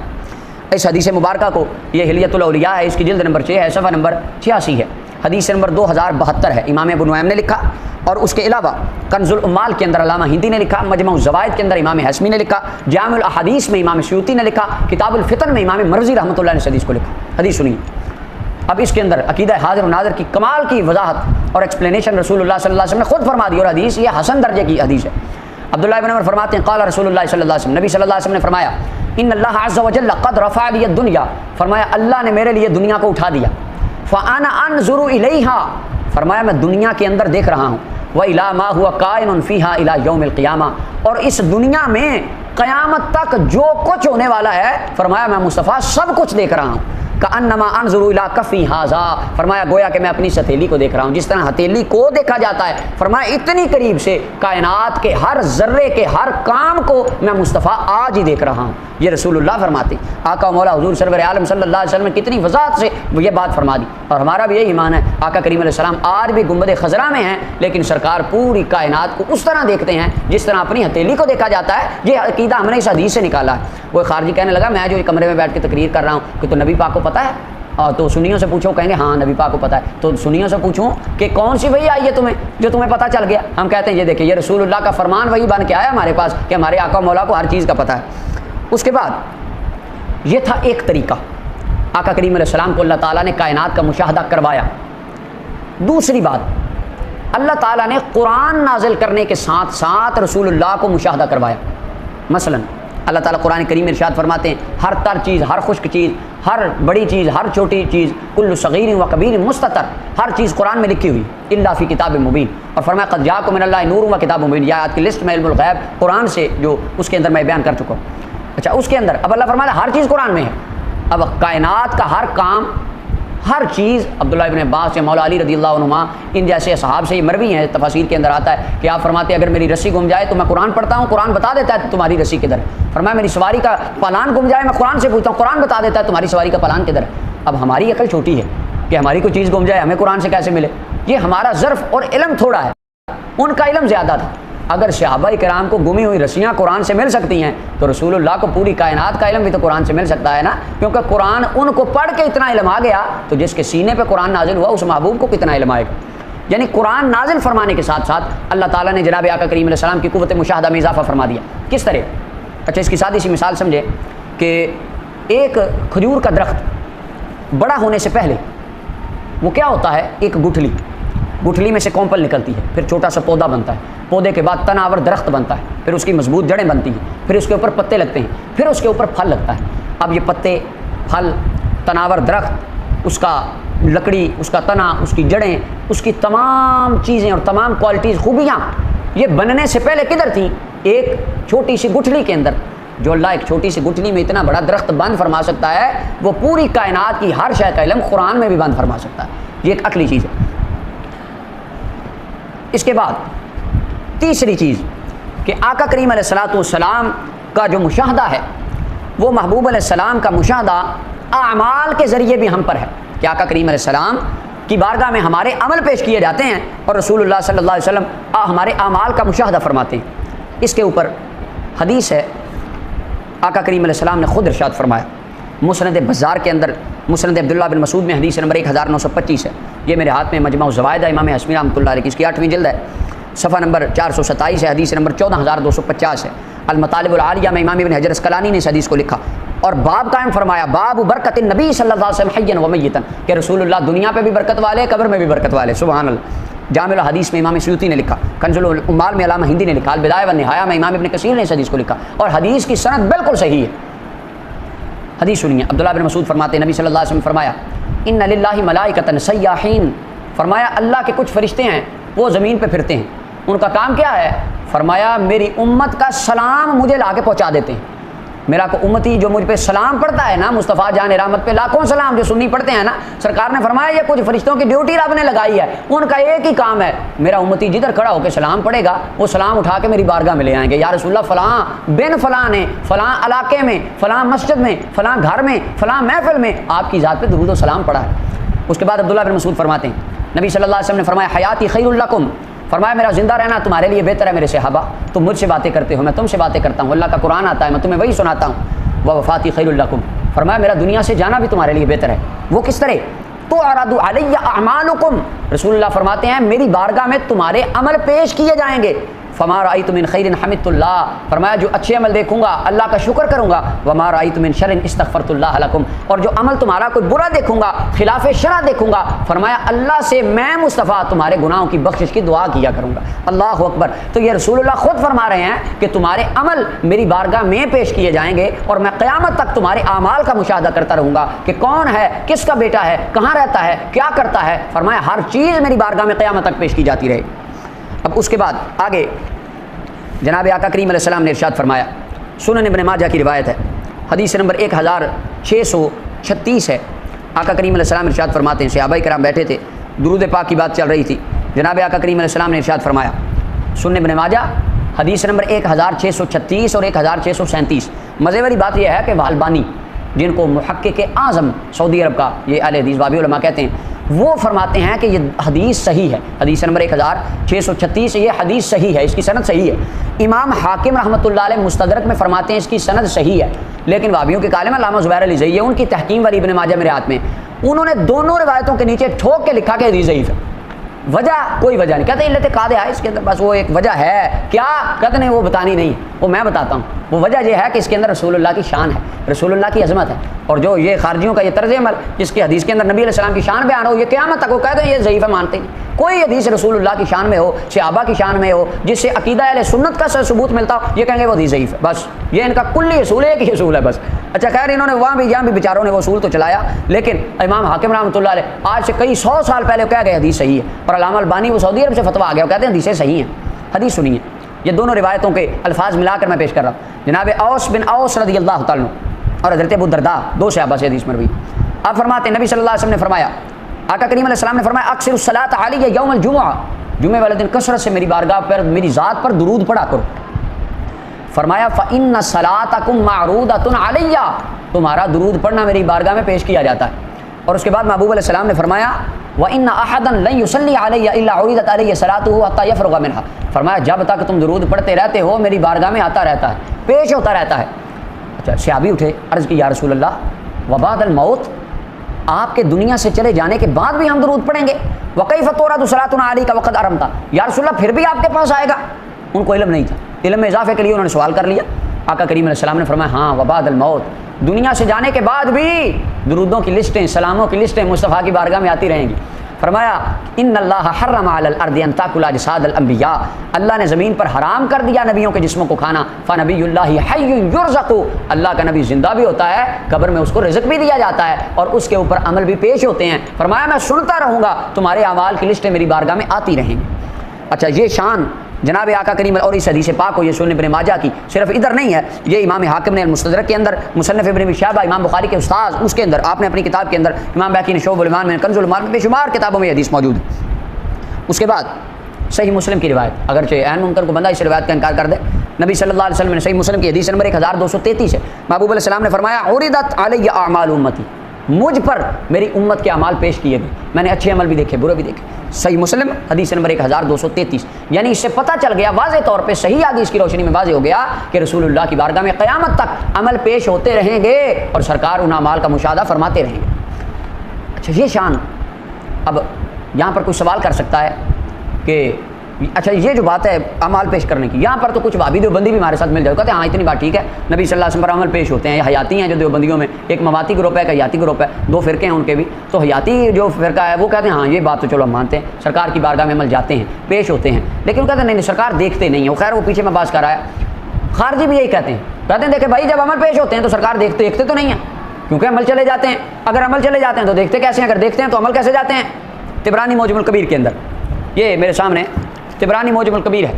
اس حدیث مبارکہ کو، یہ حلیۃ الاولیاء ہے، اس کی جلد نمبر 6 ہے، صفحہ نمبر 86 ہے، حدیث نمبر 2072 ہے، امام ابو نعیم نے لکھا، اور اس کے علاوہ کنز العمال کے اندر علامہ ہندی نے لکھا، مجمع الزوائد کے اندر امام حسمی نے لکھا، جامع الاحادیث میں امام سیوطی نے لکھا، کتاب الفتن میں امام مرزی رحمۃ اللہ نے اس حدیث کو لکھا۔ حدیث سنیے۔ اب اس کے اندر عقیدہ حاضر و ناظر کی کمال کی وضاحت اور ایکسپلینیشن رسول اللہ صلی اللہ علیہ وسلم نے خود فرما دی، اور حدیث یہ حسن درجے کی حدیث ہے۔ عبداللہ بن عمر فرماتے ہیں، قال رسول اللہ صلی اللہ علیہ وسلم، نبی صلی اللہ علیہ وسلم نے فرمایا، ان اللہ عز وجل قد رفع لی الدنیا، فرمایا اللہ نے میرے لیے دنیا کو اٹھا دیا، فَأَنَا أَنظُرُ إِلَيْهَا، فرمایا میں دنیا کے اندر دیکھ رہا ہوں، وَإِلَىٰ مَا هُوَ كَائِنٌ فِيهَا إِلَىٰ يَوْمِ الْقِيَامَةِ، اور اس دنیا میں قیامت تک جو کچھ ہونے والا ہے فرمایا میں مصطفیٰ سب کچھ دیکھ رہا ہوں۔ کأنما انظر الی کفی ھذا، فرمایا گویا کہ میں اپنی ہتھیلی کو دیکھ رہا ہوں، جس طرح ہتھیلی کو دیکھا جاتا ہے، فرمایا اتنی قریب سے کائنات کے ہر ذرے کے ہر کام کو میں مصطفیٰ آج ہی دیکھ رہا ہوں۔ یہ رسول اللہ فرماتے ہیں۔ آقا و مولا حضور سرور عالم صلی اللہ علیہ وسلم نے کتنی وضاحت سے یہ بات فرما دی، اور ہمارا بھی یہی ایمان ہے۔ آقا کریم علیہ السلام آج بھی گنبد خضرا میں ہیں، لیکن سرکار پوری کائنات کو اس طرح دیکھتے ہیں جس طرح اپنی ہتھیلی کو دیکھا جاتا ہے۔ یہ عقیدہ ہم نے اس حدیث سے نکالا ہے۔ وہ خارجی کہنے لگا میں جو کمرے میں بیٹھ کے تقریر کر رہا ہوں کہ تو نبی پاک کو پتہ ہے، تو سنیوں سے پوچھو، کہیں گے ہاں نبی پاک کو پتہ ہے۔ تو سنیوں سے پوچھوں کہ کون سی وحی آئی ہے تمہیں جو تمہیں پتہ چل گیا؟ ہم کہتے ہیں یہ دیکھیں یہ رسول اللہ کا فرمان وحی بن کے آیا ہمارے پاس کہ ہمارے آقا مولا کو ہر چیز کا پتہ ہے۔ اس کے بعد یہ تھا ایک طریقہ، آقا کریم علیہ السلام کو اللہ تعالیٰ نے کائنات کا مشاہدہ کروایا۔ دوسری بات، اللہ تعالیٰ نے قرآن نازل کرنے کے ساتھ ساتھ رسول اللہ کو مشاہدہ کروایا۔ مثلا اللہ تعالیٰ قرآن کریم میں ارشاد فرماتے ہیں ہر تر چیز، ہر خشک چیز، ہر بڑی چیز، ہر چھوٹی چیز، کل صغیر و کبیر مستتر، ہر چیز قرآن میں لکھی ہوئی الا فی کتاب مبین، اور فرمایا قد جاءکم من اللہ نور و کتاب مبین، یہ آیات کی لسٹ میں علم الغیب قرآن سے جو اس کے اندر میں بیان کر چکا ہوں۔ اچھا اس کے اندر اب اللہ فرماتا ہے ہر چیز قرآن میں ہے۔ اب کائنات کا ہر کام، ہر چیز، عبداللہ ابن عباس یا مولا علی رضی اللہ عنہما ان جیسے اصحاب سے یہ مروی ہیں، تفاسیر کے اندر آتا ہے کہ آپ فرماتے ہیں اگر میری رسی گم جائے تو میں قرآن پڑھتا ہوں، قرآن بتا دیتا ہے تمہاری رسی کدھر ہے۔ فرمایا میری سواری کا پلان گم جائے میں قرآن سے پوچھتا ہوں، قرآن بتا دیتا ہے تمہاری سواری کا پلان کدھر ہے۔ اب ہماری عقل چھوٹی ہے کہ ہماری کوئی چیز گم جائے ہمیں قرآن سے کیسے ملے؟ یہ ہمارا ظرف اور علم تھوڑا ہے، ان کا علم زیادہ تھا۔ اگر صحابہ کرام کو گمی ہوئی رسیاں قرآن سے مل سکتی ہیں تو رسول اللہ کو پوری کائنات کا علم بھی تو قرآن سے مل سکتا ہے نا، کیونکہ قرآن ان کو پڑھ کے اتنا علم آ گیا تو جس کے سینے پہ قرآن نازل ہوا اس محبوب کو کتنا علم آئے گا۔ یعنی قرآن نازل فرمانے کے ساتھ ساتھ اللہ تعالیٰ نے جناب آقا کریم علیہ السلام کی قوت مشاہدہ میں اضافہ فرما دیا۔ کس طرح؟ اچھا اس کی سادی سی مثال سمجھے کہ ایک کھجور کا درخت بڑا ہونے سے پہلے وہ کیا ہوتا ہے، ایک گٹھلی میں سے کونپل نکلتی ہے، پھر چھوٹا سا پودا بنتا ہے، پودے کے بعد تناور درخت بنتا ہے، پھر اس کی مضبوط جڑیں بنتی ہیں، پھر اس کے اوپر پتے لگتے ہیں، پھر اس کے اوپر پھل لگتا ہے۔ اب یہ پتے، پھل، تناور درخت، اس کا لکڑی، اس کا تنا، اس کی جڑیں، اس کی تمام چیزیں اور تمام کوالٹیز، خوبیاں یہ بننے سے پہلے کدھر تھیں؟ ایک چھوٹی سی گٹھلی کے اندر۔ جو اللہ ایک چھوٹی سی گٹھلی میں اتنا بڑا درخت بند فرما سکتا ہے وہ پوری کائنات کی ہر شے کا علم قرآن میں بھی بند فرما سکتا ہے۔ یہ ایک عقلی چیز ہے۔ اس کے بعد تیسری چیز کہ آقا کریم علیہ الصلوۃ والسلام کا جو مشاہدہ ہے وہ محبوب علیہ السلام کا مشاہدہ اعمال کے ذریعے بھی ہم پر ہے کہ آقا کریم علیہ السلام کی بارگاہ میں ہمارے عمل پیش کیے جاتے ہیں اور رسول اللہ صلی اللہ علیہ وسلم ہمارے اعمال کا مشاہدہ فرماتے ہیں۔ اس کے اوپر حدیث ہے، آقا کریم علیہ السلام نے خود ارشاد فرمایا، مسند بزار کے اندر، مسند عبداللہ بن مسعود میں حدیث نمبر 1925 ہے، یہ میرے ہاتھ میں مجمع الزوائد ہے، امام حشمی رحمۃ اللہ علیہ کی اس کی 8ویں جلد ہے، صفحہ نمبر 427 ہے، حدیث نمبر 14250 ہے۔ المطالب العالیہ میں امام ابن حجر اسقلانی نے اس حدیث کو لکھا اور باب قائم فرمایا، باب برکت النبی صلی اللہ علیہ وسلم حیا و میتا، کہ رسول اللہ دنیا پہ بھی برکت والے، قبر میں بھی برکت والے، سبحان اللہ۔ جامع الحدیث میں امام سیوطی نے لکھا، کنز العمال میں علامہ ہندی نے لکھا، البدایہ والنہایہ میں امام ابن کثیر نے اس حدیث کو لکھا، اور حدیث کی سند بالکل صحیح ہے۔ حدیث سنیے، عبداللہ بن مسعود فرماتے ہیں نبی صلی اللہ علیہ وسلم فرمایا، ان للہ ملائکۃ سیاحین، فرمایا اللہ کے کچھ فرشتے ہیں وہ زمین پہ پھرتے ہیں، ان کا کام کیا ہے؟ فرمایا میری امت کا سلام مجھے لا کے پہنچا دیتے ہیں۔ میرا کو امتی جو مجھ پہ سلام پڑھتا ہے نا، مصطفیٰ جان رحمت پہ لاکھوں سلام جو سنی پڑھتے ہیں نا، سرکار نے فرمایا یہ کچھ فرشتوں کی ڈیوٹی رب نے لگائی ہے، ان کا ایک ہی کام ہے، میرا امتی جدھر کھڑا ہو کے سلام پڑھے گا وہ سلام اٹھا کے میری بارگاہ میں لے آئیں گے، یا رسول اللہ فلاں بن فلاں نے فلاں علاقے میں، فلاں مسجد میں، فلاں گھر میں، فلاں محفل میں آپ کی ذات پہ درود و سلام پڑھا ہے۔ اس کے بعد عبداللہ بن مسعود فرماتے ہیں نبی صلی اللہ علیہ وسلم نے فرمایا، حیاتی خیر لکم، فرمایا میرا زندہ رہنا تمہارے لیے بہتر ہے میرے صحابہ، تم مجھ سے باتیں کرتے ہو، میں تم سے باتیں کرتا ہوں، اللہ کا قرآن آتا ہے میں تمہیں وہی سناتا ہوں، وفاتی خیر لکم، فرمایا میرا دنیا سے جانا بھی تمہارے لیے بہتر ہے۔ وہ کس طرح؟ تعرض علی اعمالکم، رسول اللہ فرماتے ہیں میری بارگاہ میں تمہارے عمل پیش کیے جائیں گے، فما رأیت من خیر حمدت اللہ، فرمایا جو اچھے عمل دیکھوں گا اللہ کا شکر کروں گا، وما رأیت من شر استغفرت اللہ لکم، اور جو عمل تمہارا کوئی برا دیکھوں گا، خلاف شرع دیکھوں گا، فرمایا اللہ سے میں مصطفیٰ تمہارے گناہوں کی بخشش کی دعا کیا کروں گا۔ اللہ اکبر۔ تو یہ رسول اللہ خود فرما رہے ہیں کہ تمہارے عمل میری بارگاہ میں پیش کیے جائیں گے اور میں قیامت تک تمہارے اعمال کا مشاہدہ کرتا رہوں گا کہ کون ہے، کس کا بیٹا ہے، کہاں رہتا ہے، کیا کرتا ہے۔ فرمایا ہر چیز میری بارگاہ میں قیامت تک پیش کی جاتی رہے۔ اب اس کے بعد آگے جناب آقا کریم علیہ السلام نے ارشاد فرمایا، سنن ابن ماجہ کی روایت ہے، حدیث نمبر 1636 ہے۔ آقا کریم علیہ السلام ارشاد فرماتے ہیں، صحابہ کرام بیٹھے تھے، درود پاک کی بات چل رہی تھی، جناب آقا کریم علیہ السلام نے ارشاد فرمایا، سنن ابن ماجہ حدیث نمبر 1636 اور 1637۔ مزے والی بات یہ ہے کہ البانی جن کو محقق اعظم سعودی عرب کا یہ اہل حدیث بابی علماء کہتے ہیں، وہ فرماتے ہیں کہ یہ حدیث صحیح ہے، حدیث نمبر 1636 یہ حدیث صحیح ہے، اس کی سند صحیح ہے۔ امام حاکم رحمۃ اللہ علیہ مستدرک میں فرماتے ہیں اس کی سند صحیح ہے، لیکن وابیوں کے کالم علامہ زبیر علی زئی ان کی تحقیم والی ابن ماجہ میرے ہاتھ میں، انہوں نے دونوں روایتوں کے نیچے ٹھوک کے لکھا کہ حدیث ضعیف ہے۔ وجہ کوئی وجہ نہیں، کہتے ہیں علت قادح ہے اس کے اندر، بس وہ ایک وجہ ہے، کیا کہتے ہیں وہ بتانی نہیں، وہ میں بتاتا ہوں۔ وہ وجہ یہ ہے کہ اس کے اندر رسول اللہ کی شان ہے، رسول اللہ کی عظمت ہے، اور جو یہ خارجیوں کا یہ طرز عمل جس کی حدیث کے اندر نبی علیہ السلام کی شان بیان ہو، یہ قیامت تک وہ کہتے ہیں یہ ضعیف ہے، مانتے ہیں۔ کوئی حدیث رسول اللہ کی شان میں ہو، صحابہ کی شان میں ہو، جس سے عقیدہ اہل سنت کا ثبوت ملتا ہو، یہ کہیں گے وہ حدیث ضعیف ہے، بس یہ ان کا کلی اصول ہے، ایک ہی اصول ہے بس۔ اچھا خیر انہوں نے وہاں بھی یہاں بھی بیچاروں نے وہ اصول تو چلایا، لیکن امام حاکم رحمۃ اللہ علیہ آج سے کئی 100 سال پہلے کہہ گئے حدیث صحیح ہے، اور علامہ البانی وہ سعودی عرب سے فتویٰ آ گیا، وہ کہتے ہیں حدیثیں صحیح ہیں۔ حدیث سنیے، یہ دونوں روایتوں کے الفاظ ملا کر میں پیش کر رہا ہوں۔ جناب اوس بن اوس رضی اللہ تعالیٰ عنہ اور حضرت ابو الدرداء، دو صحابہ سے حدیث مروی، آپ فرماتے ہیں نبی صلی اللہ علیہ وسلم نے فرمایا، آقا کریم علیہ السلام نے فرمایا، اکثر الصلاۃ علیہ یوم الجمعہ، جمعے والے دن کثرت سے میری بارگاہ پر میری ذات پر درود پڑھا کرو۔ فرمایا فإن صلاتکم معروضۃ علیہ، تمہارا درود پڑھنا میری بارگاہ میں پیش کیا جاتا ہے۔ اور اس کے بعد محبوب علیہ السلام نے فرمایا وَإِنَّ أَحَدًا لَن يُصَلِّ عَلَيَّ إِلَّا عُرِضَتْ عَلَيَّ صَلَاتُهُ حَتَّى يَفْرُغَ مِنْهَا، فرمایا جب تک تم درود پڑھتے رہتے ہو میری بارگاہ میں آتا رہتا ہے، پیش ہوتا رہتا ہے۔ اچھا صحابی اٹھے، عرض کی یا رسول اللہ وبعد الموت، آپ کے دنیا سے چلے جانے کے بعد بھی ہم درود پڑھیں گے؟ وَكَيْفَ تُرَدُ صَلَاتُنَا عَلَيْكَ وَقَدْ أَرَمْتَ، یا رسول اللہ پھر بھی آپ کے پاس آئے گا؟ ان کو علم نہیں تھا، علم میں اضافے کے لیے انہوں نے سوال کر لیا۔ آقا کریم علیہ السلام نے فرمایا ہاں وبعد الموت، دنیا سے جانے کے بعد بھی درودوں کی لسٹیں، سلاموں کی لسٹیں مصطفیٰ کی بارگاہ میں آتی رہیں گی۔ فرمایا ان اللہ حرم علی الارض ان تاکل اجساد الانبیاء، اللہ نے زمین پر حرام کر دیا نبیوں کے جسموں کو کھانا، فنبی اللہ حی یرزق، اللہ کا نبی زندہ بھی ہوتا ہے، قبر میں اس کو رزق بھی دیا جاتا ہے اور اس کے اوپر عمل بھی پیش ہوتے ہیں۔ فرمایا میں سنتا رہوں گا، تمہارے اعمال کی لسٹیں میری بارگاہ میں آتی رہیں گی۔ اچھا یہ شان جناب آقا کریم اور اس حدیث پاک کو یہ سنن ابن ماجہ کی صرف ادھر نہیں ہے، یہ امام حاکم نے المستدرک کے اندر، مصنف ابن ابی شیبہ امام بخاری کے استاذ اس کے اندر، آپ نے اپنی کتاب کے اندر، امام بیہقی نے شعب الایمان میں، کنز الایمان میں، بے شمار کتابوں میں یہ حدیث موجود ہے۔ اس کے بعد صحیح مسلم کی روایت، اگرچہ عین ممکن کو بندہ اس روایت کا انکار کر دے، نبی صلی اللہ علیہ وسلم نے صحیح مسلم کی حدیث نمبر 1233 ہے، محبوب علیہ السلام نے فرمایا عرضت علی اعمال امتی، مجھ پر میری امت کے اعمال پیش کیے گئے، میں نے اچھے عمل بھی دیکھے برے بھی دیکھے۔ صحیح مسلم حدیث نمبر 1233، یعنی اس سے پتہ چل گیا واضح طور پہ، صحیح حدیث کی روشنی میں واضح ہو گیا کہ رسول اللہ کی بارگاہ میں قیامت تک عمل پیش ہوتے رہیں گے اور سرکار ان اعمال کا مشاہدہ فرماتے رہیں گے۔ اچھا یہ شان، اب یہاں پر کوئی سوال کر سکتا ہے کہ اچھا یہ جو بات ہے اعمال پیش کرنے کی، یہاں پر تو کچھ وہابی دیوبندی بھی ہمارے ساتھ مل جائے، کہتے ہیں ہاں اتنی بات ٹھیک ہے، نبی صلی اللہ علیہ وسلم پر عمل پیش ہوتے ہیں، یہ حیاتی ہیں جو دیوبندیوں میں، ایک مواتی گروپ ہے ایک حیاتی گروپ ہے، دو فرقے ہیں ان کے بھی، تو حیاتی جو فرقہ ہے وہ کہتے ہیں ہاں یہ بات تو چلو ہم مانتے ہیں، سرکار کی بارگاہ میں عمل جاتے ہیں پیش ہوتے ہیں، لیکن وہ کہتے ہیں نہیں سرکار دیکھتے نہیں ہیں، وہ خیر وہ پیچھے میں بات کر رہا ہے۔ خارجی بھی یہی کہتے ہیں دیکھیں بھائی جب عمل پیش ہوتے ہیں تو سرکار دیکھتے تو نہیں ہیں، کیونکہ عمل چلے جاتے ہیں، اگر عمل چلے جاتے ہیں تو دیکھتے کیسے ہیں، اگر دیکھتے ہیں تو عمل کیسے جاتے ہیں؟ طبرانی معجم الکبیر کے اندر، یہ میرے سامنے طبرانی معجم الکبیر ہے،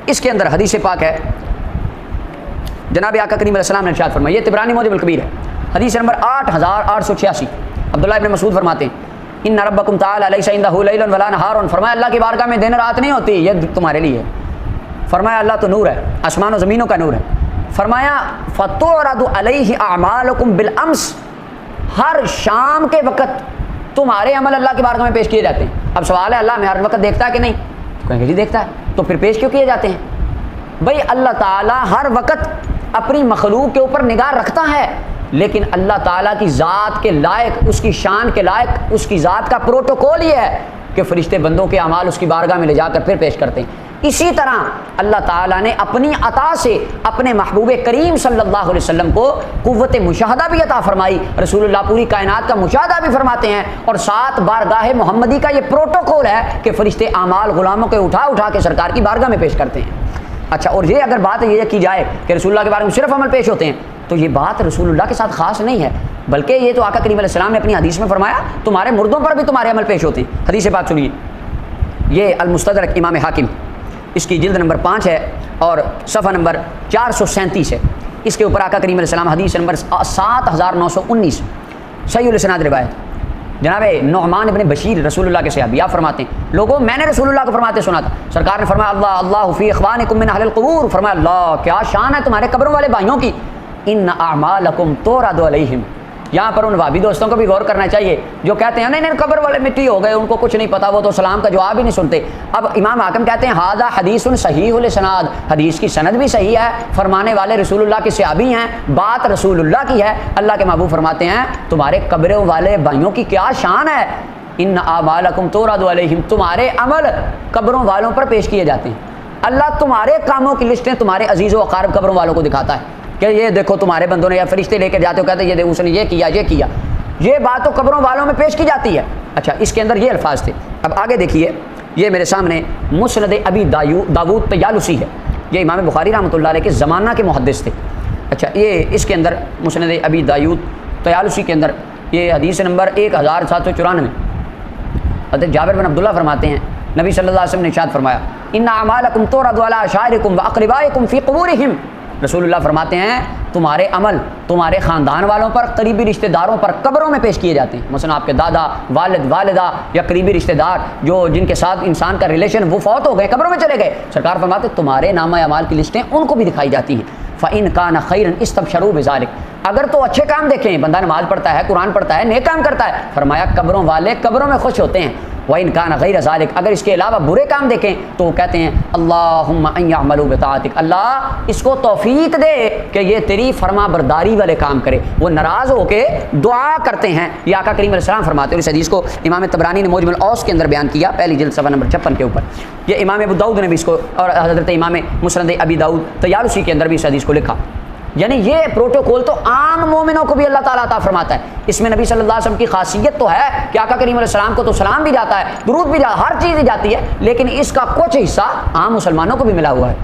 اس کے اندر حدیث پاک ہے، جناب آقا کریم علیہ السلام نے ارشاد فرمایا، یہ طبرانی معجم الکبیر ہے، حدیث نمبر 8886، عبداللہ ابن مسعود فرماتے ہیں ان ربکم تعالی لیس عندہ لیل ولا نہار، فرمایا اللہ کی بارگاہ میں دن رات نہیں ہوتی، یہ تمہارے لیے ہے، فرمایا اللہ تو نور ہے، آسمان و زمینوں کا نور ہے، فرمایا فتعرض علیہ اعمالکم بالامس، ہر شام کے وقت تمہارے عمل اللہ کی بارگاہ میں پیش کیے جاتے ہیں۔ اب سوال ہے اللہ میں ہر وقت دیکھتا ہے کہ نہیں؟ کہیں گے جی دیکھتا ہے، تو پھر پیش کیوں کیے جاتے ہیں؟ بھائی اللہ تعالیٰ ہر وقت اپنی مخلوق کے اوپر نگاہ رکھتا ہے، لیکن اللہ تعالیٰ کی ذات کے لائق، اس کی شان کے لائق، اس کی ذات کا پروٹوکول یہ ہے کہ فرشتے بندوں کے اعمال اس کی بارگاہ میں لے جا کر پھر پیش کرتے ہیں۔ اسی طرح اللہ تعالیٰ نے اپنی عطا سے اپنے محبوب کریم صلی اللہ علیہ وسلم کو قوت مشاہدہ بھی عطا فرمائی. رسول اللہ پوری کائنات کا مشاہدہ بھی فرماتے ہیں، اور ساتھ بارگاہ محمدی کا یہ پروٹوکول ہے کہ فرشتے اعمال غلاموں کے اٹھا اٹھا کے سرکار کی بارگاہ میں پیش کرتے ہیں. اچھا، اور یہ اگر بات یہ کی جائے کہ رسول اللہ کے بارے میں صرف عمل پیش ہوتے ہیں، تو یہ بات رسول اللہ کے ساتھ خاص نہیں ہے، بلکہ یہ تو آقا کریم علیہ السلام نے اپنی حدیث میں فرمایا تمہارے مردوں پر بھی تمہارے عمل پیش ہوتے ہیں. حدیث پاک سنیے، یہ المستدرک امام حاکم، اس کی جلد نمبر 5 ہے اور صفحہ نمبر 437 ہے. اس کے اوپر آقا کریم علیہ السلام حدیث نمبر 7919 صحیح الاسناد روایت، جناب نعمان ابن بشیر رسول اللہ کے صحابی، آپ فرماتے ہیں لوگوں میں نے رسول اللہ کو فرماتے سنا تھا، سرکار نے فرمایا اللہ اللہ فی اخوانکم من اہل القبور، فرمایا اللہ کیا شان ہے تمہارے قبروں والے بھائیوں کی، ان اعمالکم تورد علیہم. یہاں پر ان وہابی دوستوں کو بھی غور کرنا چاہیے جو کہتے ہیں نہیں نہیں قبر والے مٹی ہو گئے، ان کو کچھ نہیں پتا، وہ تو سلام کا جواب ہی نہیں سنتے. اب امام حاکم کہتے ہیں ھذا حدیث صحیح الاسناد، حدیث کی سند بھی صحیح ہے، فرمانے والے رسول اللہ کے صحابی ہیں، بات رسول اللہ کی ہے. اللہ کے محبوب فرماتے ہیں تمہارے قبروں والے بھائیوں کی کیا شان ہے، ان اعمالکم تورد علیہم، تمہارے عمل قبروں والوں پر پیش کیے جاتے ہیں. اللہ تمہارے کاموں کی لسٹیں تمہارے عزیز و اقارب قبروں والوں کو دکھاتا ہے کہ یہ دیکھو تمہارے بندوں نے، یا فرشتے لے کے جاتے ہو کہتے ہیں یہ دیکھو اس نے یہ کیا یہ کیا، یہ بات تو قبروں والوں میں پیش کی جاتی ہے. اچھا، اس کے اندر یہ الفاظ تھے. اب آگے دیکھیے، یہ میرے سامنے مسند ابی داود طیالسی ہے، یہ امام بخاری رحمۃ اللہ علیہ کے زمانہ کے محدث تھے. اچھا، یہ اس کے اندر مسند ابی داود طیالسی کے اندر یہ حدیث نمبر 1794، حضرت جابر بن عبداللہ فرماتے ہیں نبی صلی اللہ علیہ وسلم نے ارشاد فرمایا ان اعمالکم تورد علی اشائرکم واقربائکم فی قبورہم. رسول اللہ فرماتے ہیں تمہارے عمل تمہارے خاندان والوں پر، قریبی رشتہ داروں پر قبروں میں پیش کیے جاتے ہیں. مثلا آپ کے دادا، والد، والدہ یا قریبی رشتہ دار جو جن کے ساتھ انسان کا ریلیشن وہ فوت ہو گئے، قبروں میں چلے گئے، سرکار فرماتے ہیں تمہارے نامہ اعمال کی لسٹیں ان کو بھی دکھائی جاتی ہیں. فَإِن كَانَ خَيْرًا اسْتَبْشَرُوا بِذَلِكَ، اگر تو اچھے کام دیکھیں، بندہ نماز پڑھتا ہے، قرآن پڑھتا ہے، نیک کام کرتا ہے، فرمایا قبروں والے قبروں میں خوش ہوتے ہیں. وَإِن كَانَ غَيْرَ ذَلِكَ، اگر اس کے علاوہ برے کام دیکھیں تو وہ کہتے ہیں اللہم ان یعملوا بطاعتک، اللہ اس کو توفیق دے کہ یہ تیری فرما برداری والے کام کرے. وہ ناراض ہو کے دعا کرتے ہیں. یہ آقا کریم علیہ السلام فرماتے ہیں. اس حدیث کو امام طبرانی نے معجم الاوسط کے اندر بیان کیا، پہلی جلد صفحہ نمبر 56 کے اوپر. یہ امام ابو داؤد نے بھی اس کو، اور حضرت امام مسند ابی داؤد طیالسی کے اندر بھی اس حدیث کو لکھا. یعنی یہ پروٹوکول تو عام مومنوں کو بھی اللہ تعالیٰ عطا فرماتا ہے. اس میں نبی صلی اللہ علیہ وسلم کی خاصیت تو ہے کہ آقا کریم علیہ السلام کو تو سلام بھی جاتا ہے، درود بھی جاتا ہے، ہر چیز جاتی ہے، لیکن اس کا کچھ حصہ عام مسلمانوں کو بھی ملا ہوا ہے.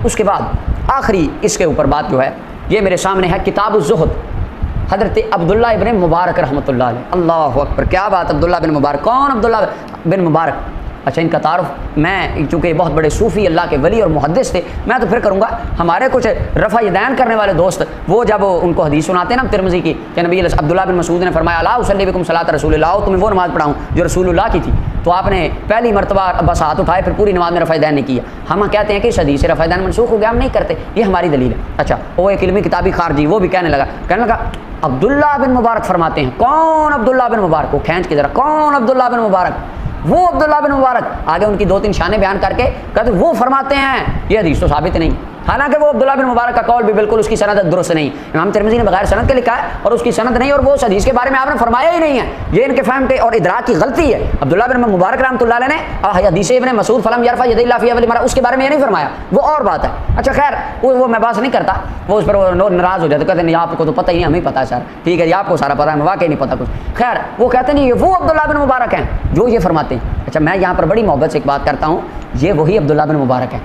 اس کے بعد آخری اس کے اوپر بات جو ہے یہ میرے سامنے ہے کتاب الزہد، حضرت عبداللہ ابن مبارک رحمۃ اللہ علیہ. اللہ اکبر، کیا بات! عبداللہ بن مبارک، کون عبداللہ بن مبارک؟ اچھا، ان کا تعارف میں چونکہ بہت بڑے صوفی اللہ کے ولی اور محدث تھے، میں تو پھر کروں گا. ہمارے کچھ رفع یدین کرنے والے دوست وہ جب ان کو حدیث سناتے ہیں نا ترمذی کی کہ نبی عبداللہ بن مسعود نے فرمایا لا اصلی بکم صلاۃ رسول اللہ، تمہیں وہ نماز پڑھاؤں جو رسول اللہ کی تھی، تو آپ نے پہلی مرتبہ بس ہاتھ اٹھائے، پھر پوری نماز میں رفع یدین نہیں کیا. ہم کہتے ہیں کہ اس حدیث سے رفع یدین منسوخ ہو گیا، ہم نہیں کرتے، یہ ہماری دلیل ہے. اچھا، وہ ایک علمی کتابی خارجی وہ بھی کہنے لگا عبداللہ بن مبارک فرماتے ہیں. کون عبداللہ بن مبارک؟ وہ کھینچ کے ذرا، کون عبداللہ بن مبارک؟ وہ عبداللہ بن مبارک. آگے ان کی 2-3 شانیں بیان کر کے کہتے وہ فرماتے ہیں یہ حدیث تو ثابت نہیں، حالانکہ وہ عبداللہ بن مبارک کا قول بھی بالکل اس کی سند درست نہیں. امام ترمذی نے بغیر سند کے لکھا ہے اور اس کی سند نہیں، اور وہ اس حدیث کے بارے میں آپ نے فرمایا ہی نہیں ہے. یہ ان کے فہم کے اور ادراک کی غلطی ہے. عبداللہ بن مبارک رحمۃ اللہ علیہ نے حدیث ابن مسعود فلم یرفع یدی اللہ فی اول مرہ اس کے بارے میں یہ نہیں فرمایا، وہ اور بات ہے. اچھا خیر، وہ میں بات نہیں کرتا، وہ اس پر ناراض ہو جاتے، کہتے ہیں آپ کو تو پتہ ہی نہیں، ہمیں پتہ ہے سر. ٹھیک ہے، آپ کو سارا پتہ ہے، واقعی نہیں پتہ کچھ. خیر، وہ کہتے ہیں یہ وہ عبداللہ بن مبارک ہیں جو یہ فرماتے ہیں. اچھا، میں یہاں پر بڑی محبت سے ایک بات کرتا ہوں، یہ وہی عبداللہ بن مبارک ہے،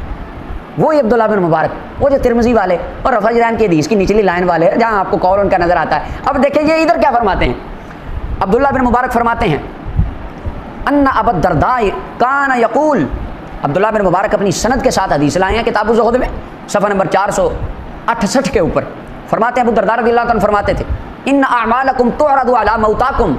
وہی عبداللہ بن مبارک، وہ جو ترمذی والے اور رفع یدین کی حدیث کی نچلی لائن والے جہاں آپ کو قول ان کا نظر آتا ہے. اب دیکھیں یہ ادھر کیا فرماتے ہیں. عبداللہ بن مبارک فرماتے ہیں ان ابا الدرداء کان یقول، عبداللہ بن مبارک اپنی سند کے ساتھ حدیث لائے ہیں کتاب الزہد میں صفحہ نمبر 468 کے اوپر. فرماتے ہیں ابو الدرداء رضی اللہ عنہ فرماتے تھے ان اعمالکم تعرض علی موتاکم.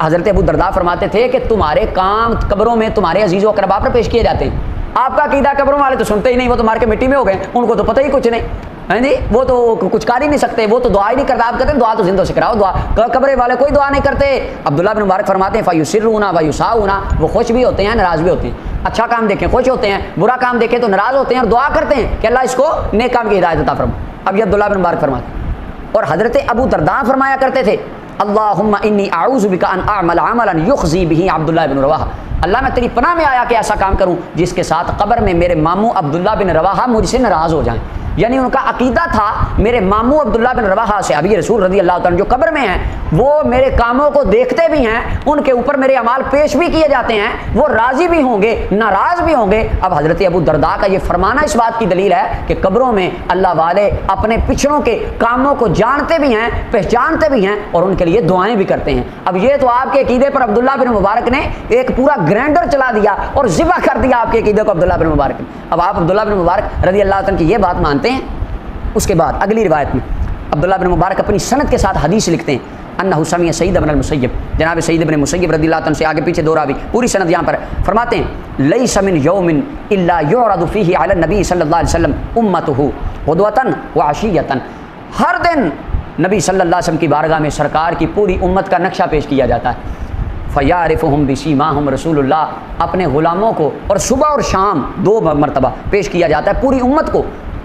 حضرت ابو الدرداء فرماتے تھے کہ تمہارے کام قبروں میں تمہارے عزیز و اقربا پر پیش کیے جاتے ہیں. آپ کا عقیدہ قبروں والے تو سنتے ہی نہیں، وہ تو مار کے مٹی میں ہو گئے، ان کو تو پتہ ہی کچھ نہیں. ہاں جی، وہ تو کچھ کر ہی نہیں سکتے، وہ تو دعا ہی نہیں کرتا. آپ کہتے ہیں دعا تو زندوں سے کراؤ، دعا قبر والے کوئی دعا نہیں کرتے. عبداللہ بن مبارک فرماتے ہیں فیسرون ویساؤون، وہ خوش بھی ہوتے ہیں ناراض بھی ہوتے ہیں. اچھا کام دیکھیں خوش ہوتے ہیں، برا کام دیکھیں تو ناراض ہوتے ہیں اور دعا کرتے ہیں کہ اللہ اس کو نیک کام کی ہدایت عطا فرما. اب یہ عبداللہ بن مبارک فرماتے ہیں. اور حضرت ابو درداء فرمایا کرتے تھے اللہم انی اعوذ بک ان اعمل عملا یخزی بہ عبداللہ بن رواحہ، اللہ میں تیری پناہ میں آیا کہ ایسا کام کروں جس کے ساتھ قبر میں میرے ماموں عبداللہ بن رواحہ مجھ سے ناراض ہو جائیں۔ یعنی ان کا عقیدہ تھا میرے ماموں عبداللہ بن رواحہ سے ابی رسول رضی اللہ تعالیٰ جو قبر میں ہیں وہ میرے کاموں کو دیکھتے بھی ہیں، ان کے اوپر میرے اعمال پیش بھی کیے جاتے ہیں، وہ راضی بھی ہوں گے ناراض بھی ہوں گے۔ اب حضرت ابو درداء کا یہ فرمانا اس بات کی دلیل ہے کہ قبروں میں اللہ والے اپنے پچھڑوں کے کاموں کو جانتے بھی ہیں، پہچانتے بھی ہیں اور ان کے لیے دعائیں بھی کرتے ہیں۔ اب یہ تو آپ کے عقیدے پر عبداللہ بن مبارک نے ایک پورا گرینڈر چلا دیا اور ذبح کر دیا آپ کے عقیدے کو عبداللہ بن مبارک نے۔ اب آپ عبداللہ بن مبارک رضی اللہ عنہ کی یہ بات مانتے ہیں؟ اس کے بعد اگلی روایت میں عبداللہ بن مبارک اپنی سند کے ساتھ حدیث لکھتے ہیں انہ سمع سعید بن المسیب، جناب سعید بن مسیب رضی اللہ عنہ سے آگے پیچھے دو راوی، پوری سند یہاں پر فرماتے ہیں لیس من یوم الا یعرض فیہ علی النبی صلی اللہ علیہ وسلم امتہ غدوۃ وعشیۃ، ہر دن نبی صلی اللہ علیہ وسلم کی بارگاہ میں سرکار کی پوری امت کا نقشہ پیش کیا جاتا ہے۔ فیعرفہم بسیماہم، رسول اللہ اپنے غلاموں کو اور صبح اور شام دو مرتبہ پیش کیا جاتا ہے پوری امت کو۔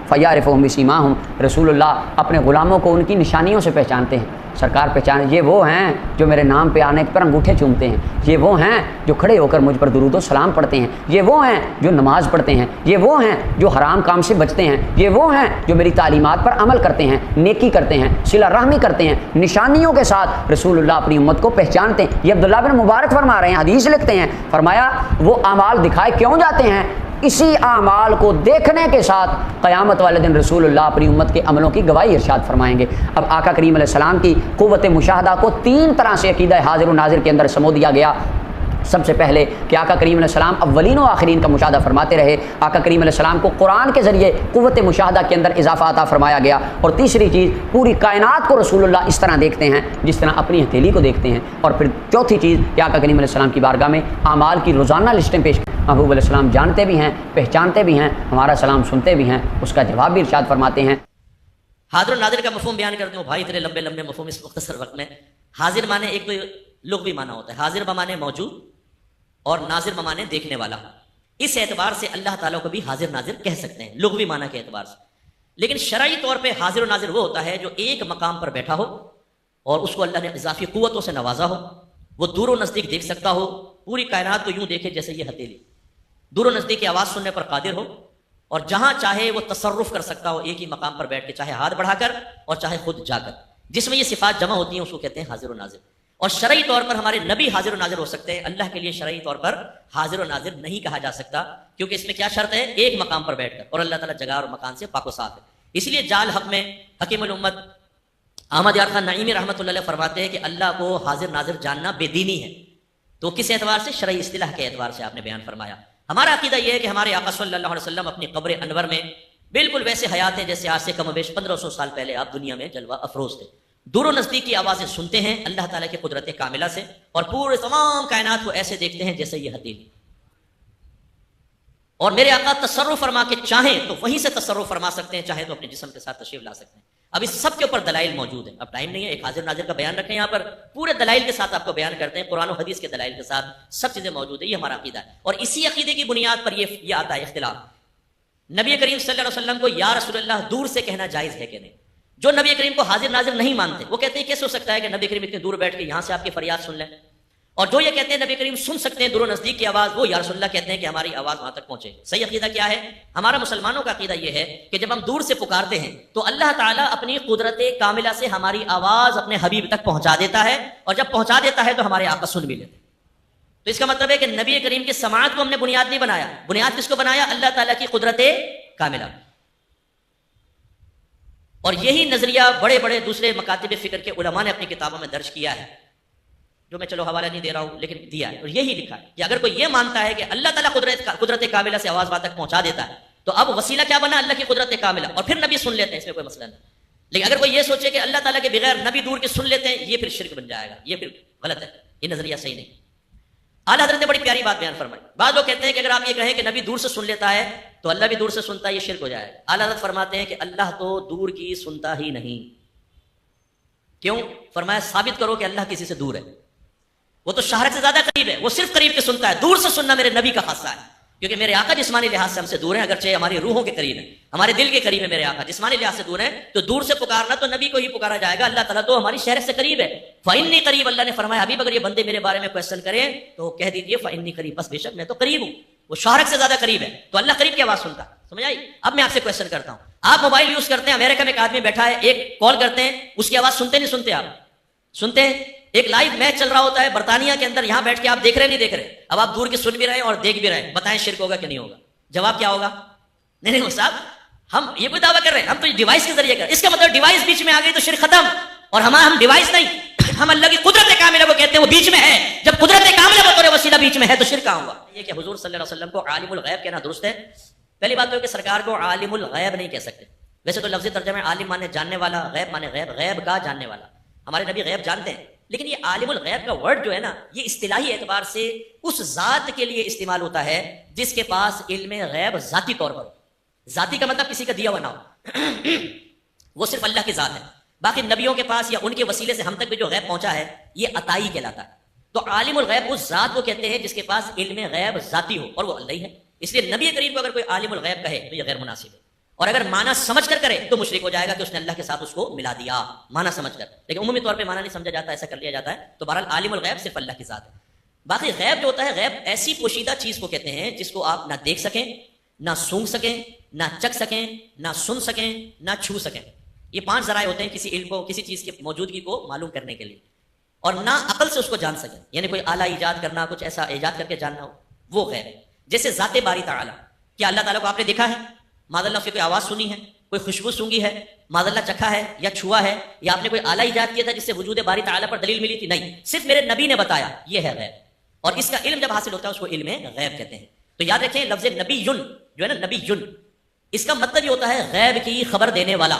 فیعرفہم بسیماہم، رسول اللہ اپنے غلاموں کو ان کی نشانیوں سے پہچانتے ہیں، سرکار پہچانے یہ وہ ہیں جو میرے نام پہ آنے پر انگوٹھے چومتے ہیں، یہ وہ ہیں جو کھڑے ہو کر مجھ پر درود و سلام پڑھتے ہیں، یہ وہ ہیں جو نماز پڑھتے ہیں، یہ وہ ہیں جو حرام کام سے بچتے ہیں، یہ وہ ہیں جو میری تعلیمات پر عمل کرتے ہیں، نیکی کرتے ہیں، صلہ رحمی کرتے ہیں، نشانیوں کے ساتھ رسول اللہ اپنی امت کو پہچانتے ہیں۔ یہ عبداللہ بن مبارک فرما رہے ہیں، حدیث لکھتے ہیں، فرمایا وہ اعمال دکھائے کیوں جاتے ہیں؟ اسی اعمال کو دیکھنے کے ساتھ قیامت والے دن رسول اللہ اپنی امت کے عملوں کی گواہی ارشاد فرمائیں گے۔ اب آقا کریم علیہ السلام کی قوت مشاہدہ کو تین طرح سے عقیدہ حاضر و ناظر کے اندر سمو دیا گیا۔ سب سے پہلے کہ آقا کریم علیہ السلام اولین و آخرین کا مشاہدہ فرماتے رہے، آقا کریم علیہ السلام کو قرآن کے ذریعے قوت مشاہدہ کے اندر اضافہ عطا فرمایا گیا۔ اور تیسری چیز پوری کائنات کو رسول اللہ اس طرح دیکھتے ہیں جس طرح اپنی ہتھیلی کو دیکھتے ہیں۔ اور پھر چوتھی چیز کہ آقا کریم علیہ السلام کی بارگاہ میں اعمال کی روزانہ لسٹیں پیش، محبوب علیہ السلام جانتے بھی ہیں، پہچانتے بھی ہیں، ہمارا سلام سنتے بھی ہیں، اس کا جواب بھی ارشاد فرماتے ہیں۔ حاضر و ناظر کا مفہوم بیان کرتے ہوں بھائی، اتنے لمبے لمبے مفہوم اس مختصر وقت میں۔ حاضر مانے ایک تو لغوی معنی ہوتا ہے، حاضر بمانے موجود اور ناظر بمانے دیکھنے والا۔ اس اعتبار سے اللہ تعالیٰ کو بھی حاضر ناظر کہہ سکتے ہیں لغوی معنی کے اعتبار سے، لیکن شرعی طور پہ حاضر و ناظر وہ ہوتا ہے جو ایک مقام پر بیٹھا ہو اور اس کو اللہ نے اضافی قوتوں سے نوازا ہو، وہ دور و نزدیک دیکھ سکتا ہو، پوری کائنات کو یوں دیکھے جیسے یہ ہتھیلی، دور و نزدیک کی آواز سننے پر قادر ہو، اور جہاں چاہے وہ تصرف کر سکتا ہو ایک ہی مقام پر بیٹھ کے، چاہے ہاتھ بڑھا کر اور چاہے خود جا کر، جس میں یہ صفات جمع ہوتی ہیں اس کو کہتے ہیں حاضر و ناظر۔ اور شرعی طور پر ہمارے نبی حاضر و ناظر ہو سکتے ہیں، اللہ کے لیے شرعی طور پر حاضر و ناظر نہیں کہا جا سکتا، کیونکہ اس میں کیا شرط ہے؟ ایک مقام پر بیٹھ کر، اور اللہ تعالیٰ جگہ اور مکان سے پاک و صاف ہے۔ اس لیے جال حق میں حکیم الامت احمد یار خان نعیمی رحمۃ اللہ علیہ فرماتے ہیں کہ اللہ کو حاضر ناظر جاننا بے دینی ہے۔ تو کس اعتبار سے؟ شرعی اصطلاح کے اعتبار سے آپ نے بیان فرمایا۔ ہمارا عقیدہ یہ ہے کہ ہمارے آقا صلی اللہ علیہ وسلم اپنی قبر انور میں بالکل ویسے حیات ہیں جیسے آج سے کم و بیش 1500 سال پہلے آپ دنیا میں جلوہ افروز تھے، دور و نزدیک کی آوازیں سنتے ہیں اللہ تعالیٰ کی قدرت کاملہ سے، اور پورے تمام کائنات کو ایسے دیکھتے ہیں جیسے یہ ہتھیلی۔ اور میرے آقا تصرف فرما کے چاہیں تو وہیں سے تصرف فرما سکتے ہیں، چاہیں تو اپنے جسم کے ساتھ تشریف لا سکتے ہیں۔ اب اس سب کے اوپر دلائل موجود ہیں، اب ٹائم نہیں ہے ایک حاضر ناظر کا بیان رکھیں، یہاں پر پورے دلائل کے ساتھ آپ کو بیان کرتے ہیں، قرآن و حدیث کے دلائل کے ساتھ سب چیزیں موجود ہیں۔ یہ ہمارا عقیدہ ہے، اور اسی عقیدے کی بنیاد پر یہ آتا ہے اختلاف۔ نبی کریم صلی اللہ علیہ وسلم کو یا رسول اللہ دور سے کہنا جائز ہے کہ نہیں؟ جو نبی کریم کو حاضر ناظر نہیں مانتے وہ کہتے ہیں کیسے ہو سکتا ہے کہ نبی کریم اتنے دور بیٹھ کے یہاں سے آپ کی فریاد سن لیں، اور جو یہ کہتے ہیں نبی کریم سن سکتے ہیں دور و نزدیک کی آواز، وہ یا رسول اللہ کہتے ہیں کہ ہماری آواز وہاں تک پہنچے۔ صحیح عقیدہ کیا ہے؟ ہمارا مسلمانوں کا عقیدہ یہ ہے کہ جب ہم دور سے پکارتے ہیں تو اللہ تعالیٰ اپنی قدرت کاملہ سے ہماری آواز اپنے حبیب تک پہنچا دیتا ہے، اور جب پہنچا دیتا ہے تو ہمارے آقا سن بھی لیتے ہیں۔ تو اس کا مطلب ہے کہ نبی کریم کی سماعت کو ہم نے بنیاد نہیں بنایا، بنیاد کس کو بنایا؟ اللہ تعالیٰ کی قدرت کاملہ۔ اور یہی نظریہ بڑے بڑے دوسرے مکاتب فکر کے علماء نے اپنی کتابوں میں درج کیا ہے، جو میں چلو حوالہ نہیں دے رہا ہوں لیکن دیا ہے، اور یہی لکھا ہے کہ اگر کوئی یہ مانتا ہے کہ اللہ تعالیٰ قدرت کاملہ سے آواز وہاں تک پہنچا دیتا ہے تو اب وسیلہ کیا بنا؟ اللہ کی قدرت کاملہ، اور پھر نبی سن لیتے ہیں، اس میں کوئی مسئلہ نہیں۔ لیکن اگر کوئی یہ سوچے کہ اللہ تعالیٰ کے بغیر نبی دور کے سن لیتے ہیں، یہ پھر شرک بن جائے گا، یہ پھر غلط ہے، یہ نظریہ صحیح نہیں۔ اعلیٰ حضرت نے بڑی پیاری بات بیان فرمائی۔ بعض لوگ کہتے ہیں کہ اگر آپ یہ کہیں کہ نبی دور سے سن لیتا ہے تو اللہ بھی دور سے سنتا ہے، یہ شرک ہو جائے گا۔ اعلیٰ حضرت فرماتے ہیں کہ اللہ تو دور کی سنتا ہی نہیں۔ کیوں؟ فرمایا ثابت کرو کہ اللہ کسی سے دور ہے، وہ تو شہرت سے زیادہ قریب ہے، وہ صرف قریب کے سنتا ہے، دور سے سننا میرے نبی کا خاصہ ہے۔ کیونکہ میرے آقا جسمانی لحاظ سے ہم سے دور ہیں، اگرچہ ہماری روحوں کے قریب ہیں، ہمارے دل کے قریب ہے میرے آقا، جسمانی لحاظ سے دور ہیں، تو دور سے پکارنا تو نبی کو ہی پکارا جائے گا، اللہ تعالیٰ تو ہماری شہر سے قریب ہے۔ فإنی قریب، اللہ نے فرمایا حبیب اگر یہ بندے میرے بارے میں کوشچن کریں تو کہہ دیجئے فإنی قریب، بس بے شک میں تو قریب ہوں، وہ شہرت سے زیادہ قریب ہے، تو اللہ قریب کی آواز سنتا۔ سمجھ آئی؟ اب میں آپ سے کوشچن کرتا ہوں، آپ موبائل یوز کرتے ہیں، امریکہ میں ایک آدمی بیٹھا ہے، ایک کال کرتے ہیں، اس کی آواز سنتے نہیں سنتے؟ آپ سنتے ہیں؟ ایک لائیو میچ چل رہا ہوتا ہے برطانیہ کے اندر، یہاں بیٹھ کے آپ دیکھ رہے نہیں دیکھ رہے؟ اب آپ دور کے سن بھی رہے ہیں اور دیکھ بھی رہے ہیں، بتائیں شرک ہوگا کہ نہیں ہوگا؟ جواب کیا ہوگا؟ نہیں صاحب، ہم یہ کوئی دعویٰ کر رہے ہیں، ہم تو ڈیوائس کے ذریعے کر رہے ہیں، اس کا مطلب ڈیوائس بیچ میں آ گئی تو شرک ختم، اور ہم ڈیوائس نہیں، ہم اللہ کی قدرت کاملہ کو کہتے ہیں، وہ بیچ میں ہے، جب قدرت کاملہ بطور وسیلہ بیچ میں ہے تو شرک کہاں ہوگا؟ یہ کہ حضور صلی اللہ علیہ وسلم کو عالم الغیب کہنا درست ہے؟ پہلی بات تو ہے کہ سرکار کو عالم الغیب نہیں کہہ سکتے، ویسے تو لفظی ترجمہ عالم مانے جاننے والا، غیب مانے غیب، غیب کا جاننے والا، ہمارے نبی غیب جانتے ہیں، لیکن یہ عالم الغیب کا ورڈ جو ہے نا، یہ اصطلاحی اعتبار سے اس ذات کے لیے استعمال ہوتا ہے جس کے پاس علم غیب ذاتی طور پر، ذاتی کا مطلب کسی کا دیا ہوا نہ ہو، وہ صرف اللہ کی ذات ہے، باقی نبیوں کے پاس یا ان کے وسیلے سے ہم تک بھی جو غیب پہنچا ہے یہ عطائی کہلاتا ہے۔ تو عالم الغیب اس ذات کو کہتے ہیں جس کے پاس علم غیب ذاتی ہو، اور وہ اللہ ہی ہے، اس لیے نبی کریم کو اگر کوئی عالم الغیب کہے تو یہ غیر مناسب ہے، اور اگر معنی سمجھ کر کرے تو مشرک ہو جائے گا کہ اس نے اللہ کے ساتھ اس کو ملا دیا معنی سمجھ کر، لیکن عمومی طور پہ معنی نہیں سمجھا جاتا، ایسا کر لیا جاتا ہے۔ تو بہرحال عالم الغیب صرف اللہ کی ذات ہے۔ باقی غیب جو ہوتا ہے، غیب ایسی پوشیدہ چیز کو کہتے ہیں جس کو آپ نہ دیکھ سکیں، نہ سونگھ سکیں، نہ چکھ سکیں، نہ سن سکیں، نہ چھو سکیں۔ یہ 5 ذرائع ہوتے ہیں کسی علم کو، کسی چیز کی موجودگی کو معلوم کرنے کے لیے، اور نہ عقل سے اس کو جان سکیں، یعنی کوئی آلہ ایجاد کرنا، کچھ ایسا ایجاد کر کے جاننا ہو، وہ غیب ہے۔ جیسے ذات باری تعالیٰ، کیا اللہ تعالیٰ کو آپ نے دیکھا ہے؟ معاذ اللہ سے کوئی آواز سنی ہے، کوئی خوشبو سونگی ہے، معاذ اللہ چکھا ہے یا چھوا ہے، یا آپ نے کوئی آلہ ایجاد کیا تھا جس سے وجود باری تعالیٰ پر دلیل ملی تھی؟ نہیں، صرف میرے نبی نے بتایا، یہ ہے غیب، اور اس کا علم جب حاصل ہوتا ہے اس کو علم غیب کہتے ہیں۔ تو یاد رکھیں لفظ نبی جو ہے نا، نبی اس کا مطلب یہ ہوتا ہے غیب کی خبر دینے والا۔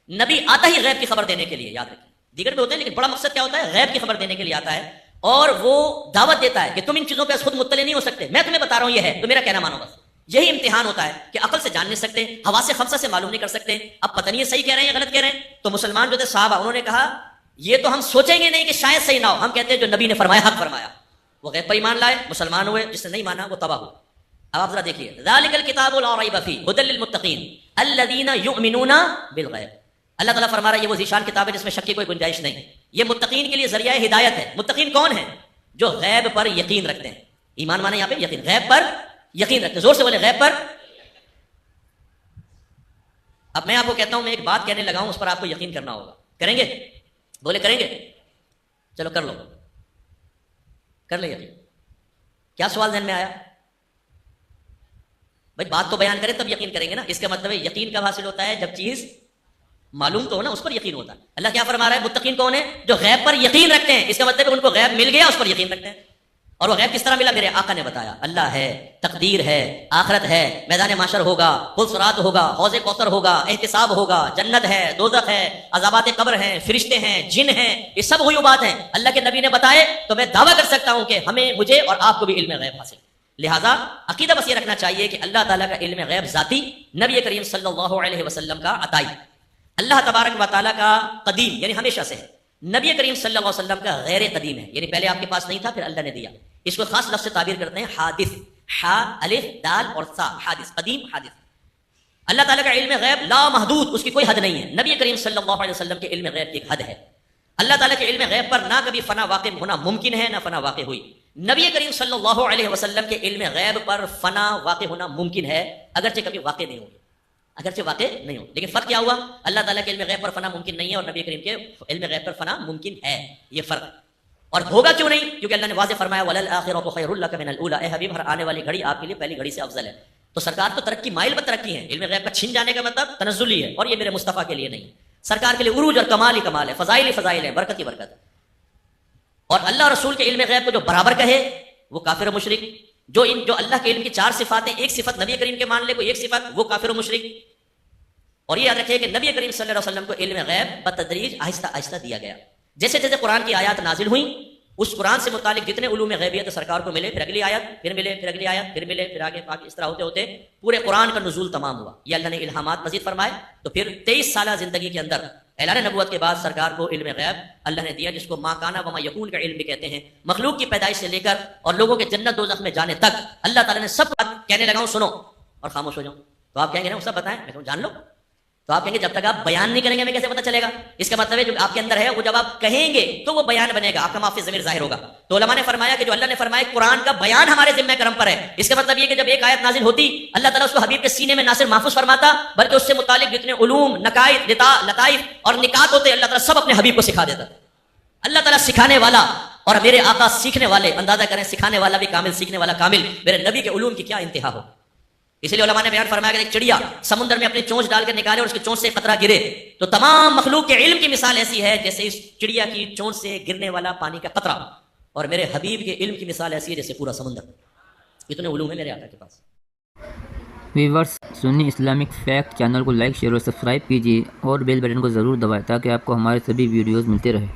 نبی آتا ہی غیب کی خبر دینے کے لیے، یاد رکھیں، دیگر بھی ہوتے ہیں لیکن بڑا مقصد کیا ہوتا ہے؟ غیب کی خبر دینے کے لیے آتا ہے، اور وہ دعوت دیتا ہے کہ تم ان چیزوں پہ خود مطلع نہیں ہو سکتے، میں تمہیں بتا رہا ہوں یہ ہے تو میرا کہنا مانو بس۔ یہی امتحان ہوتا ہے کہ عقل سے جان نہیں سکتے، حواس خمسہ سے معلوم نہیں کر سکتے، اب پتہ نہیں یہ صحیح کہہ رہے ہیں یا غلط کہہ رہے ہیں۔ تو مسلمان جو تھے صحابہ، انہوں نے کہا یہ تو ہم سوچیں گے نہیں کہ شاید صحیح نہ ہو، ہم کہتے ہیں جو نبی نے فرمایا حق فرمایا، وہ غیب پر ایمان لائے، مسلمان ہوئے، جس نے نہیں مانا وہ تباہ ہوا۔ اب آپ ذرا دیکھیے، ذالک الکتاب لا ریب فیہ ھدی للمتقین الذین یؤمنون بالغیب، اللہ تعالیٰ فرما رہا ہے یہ وہ ذیشان کتاب ہے جس میں شک کی کوئی گنجائش نہیں، یہ متقین کے لیے ذریعہ ہدایت ہے۔ متقین کون ہیں؟ جو غیب پر یقین رکھتے ہیں، ایمان مانے یہاں پہ یقین، غیب پر یقین رکھتے ہیں، زور سے بولے غیب پر۔ اب میں آپ کو کہتا ہوں، میں ایک بات کہنے لگا ہوں، اس پر آپ کو یقین کرنا ہوگا، کریں گے؟ بولے کریں گے؟ چلو کر لو، کر لے یقین۔ کیا سوال ذہن میں آیا؟ بھائی بات تو بیان کریں تب یقین کریں گے نا، اس کا مطلب ہے یقین کب حاصل ہوتا ہے؟ جب چیز معلوم تو ہو نا، اس پر یقین ہوتا ہے۔ اللہ کیا فرما رہا ہے؟ متقین کون ہے؟ جو غیب پر یقین رکھتے ہیں، اس کا مطلب ہے ان کو غیب مل گیا، اس پر یقین رکھتے ہیں۔ اور وہ غیب کس طرح ملا؟ میرے آقا نے بتایا، اللہ ہے، تقدیر ہے، آخرت ہے، میدان محشر ہوگا، پل صراط ہوگا، حوض کوثر ہوگا، احتساب ہوگا، جنت ہے، دوزخ ہے، عذابات قبر ہیں، فرشتے ہیں، جن ہیں، یہ سب غیوبات ہیں، اللہ کے نبی نے بتائے، تو میں دعویٰ کر سکتا ہوں کہ مجھے اور آپ کو بھی علم غیب حاصل۔ لہٰذا عقیدہ بس یہ رکھنا چاہیے کہ اللہ تعالیٰ کا علم غیب ذاتی، نبی کریم صلی اللہ علیہ وسلم کا عطائی، اللہ تبارک و تعالیٰ کا قدیم یعنی ہمیشہ سے ہے، نبی کریم صلی اللہ علیہ وسلم کا غیر قدیم ہے، یعنی پہلے آپ کے پاس نہیں تھا پھر اللہ نے دیا۔ اس کو خاص لفظ سے تعبیر کرتے ہیں حادث، حا الف دال اور سا، حادث، قدیم حادث۔ اللہ تعالیٰ کا علم غیب لا محدود، اس کی کوئی حد نہیں ہے، نبی کریم صلی اللہ علیہ وسلم کے علم غیب کی ایک حد ہے۔ اللہ تعالیٰ کے علم غیب پر نہ کبھی فنا واقع ہونا ممکن ہے نہ فنا واقع ہوئی، نبی کریم صلی اللہ علیہ وسلم کے علم غیب پر فنا واقع ہونا ممکن ہے، اگرچہ کبھی واقع نہیں ہوگی، اگرچہ واقع نہیں ہو، لیکن فرق کیا ہوا؟ اللہ تعالیٰ کے علم غیب پر فنا ممکن نہیں ہے اور نبی کریم کے علم غیب پر فنا ممکن ہے، یہ فرق۔ اور ہوگا کیوں نہیں؟ کیونکہ اللہ نے واضح فرمایا وَلَلْآخِرَةُ خَيْرٌ لَكَ مِنَ الْأُولَىٰ، اے حبیب ہر آنے والی گھڑی آپ کے لیے پہلی گھڑی سے افضل ہے۔ تو سرکار تو ترقی مائل پر ترقی ہے، علم غیب کا چھن جانے کا مطلب تنزلی ہے، اور یہ میرے مصطفیٰ کے لیے نہیں، سرکار کے لیے عروج اور کمال ہی کمال ہے، فضائل ہی فضائل ہے، برکت ہی برکت ہے۔ اور اللہ رسول کے علم غیب کو جو برابر کہے وہ کافر و مشرک، جو اللہ کے علم کی 4 صفات ہیں، ایک صفت نبی کریم کے مان لے کوئی ایک صفت، وہ کافر و مشرک۔ اور یہ یاد رکھیے کہ نبی کریم صلی اللہ علیہ وسلم کو علم غیب بتدریج آہستہ آہستہ دیا گیا، جیسے جیسے قرآن کی آیات نازل ہوئیں، اس قرآن سے متعلق جتنے علوم غیبیت سرکار کو ملے، پھر اگلی آیت، پھر ملے، پھر اگلی آیت، پھر ملے، پھر آگے اس طرح ہوتے ہوتے پورے قرآن کا نزول تمام ہوا۔ یہ اللہ نے الہامات مزید فرمائے، تو پھر 23 سالہ زندگی کے اندر اعلان نبوت کے بعد سرکار کو علم غیب اللہ نے دیا، جس کو ما کانا و ما یکون کا علم بھی کہتے ہیں۔ مخلوق کی پیدائش سے لے کر اور لوگوں کے جنت دوزخ میں جانے تک اللہ تعالیٰ نے سب بات کہنے لگا ہوں سنو اور خاموش ہو جاؤں۔ تو آپ کہیں گے نا وہ سب بتائیں، میں کہوں جان لو۔ تو آپ کہیں گے جب تک آپ بیان نہیں کریں گے ہمیں کیسے پتہ چلے گا؟ اس کا مطلب ہے جو آپ کے اندر ہے وہ جب آپ کہیں گے تو وہ بیان بنے گا، آپ کا معافی ضمیر ظاہر ہوگا۔ تو علماء نے فرمایا کہ جو اللہ نے فرمایا قرآن کا بیان ہمارے ذمہ کرم پر ہے، اس کا مطلب یہ کہ جب ایک آیت نازل ہوتی اللہ تعالیٰ اس کو حبیب کے سینے میں نہ صرف محفوظ فرماتا بلکہ اس سے متعلق جتنے علوم، نقائد، لطائف اور نکات ہوتے اللہ تعالیٰ سب اپنے حبیب کو سکھا دیتا۔ اللہ تعالیٰ سکھانے والا اور میرے آقا سیکھنے والے، اندازہ کریں سکھانے والا بھی کامل، سیکھنے والا کامل، میرے نبی کے علوم کی کیا انتہا ہو۔ اسی لیے علماء نے بیان فرمایا کہ ایک چڑیا سمندر میں اپنی چونچ ڈال کر نکالے اور اس کی چونچ سے قطرہ گرے تو تمام مخلوق کے علم کی مثال ایسی ہے جیسے اس چڑیا کی چونچ سے گرنے والا پانی کا قطرہ، اور میرے حبیب کے علم کی مثال ایسی ہے جیسے پورا سمندر۔ اتنے علوم ہیں میرے آقا کے پاس۔ ویورز، سنی اسلامک فیکٹ چینل کو لائک، شیئر اور سبسکرائب کیجیے اور بیل بٹن کو ضرور دبائیں تاکہ آپ کو ہمارے سبھی ویڈیوز ملتے رہیں۔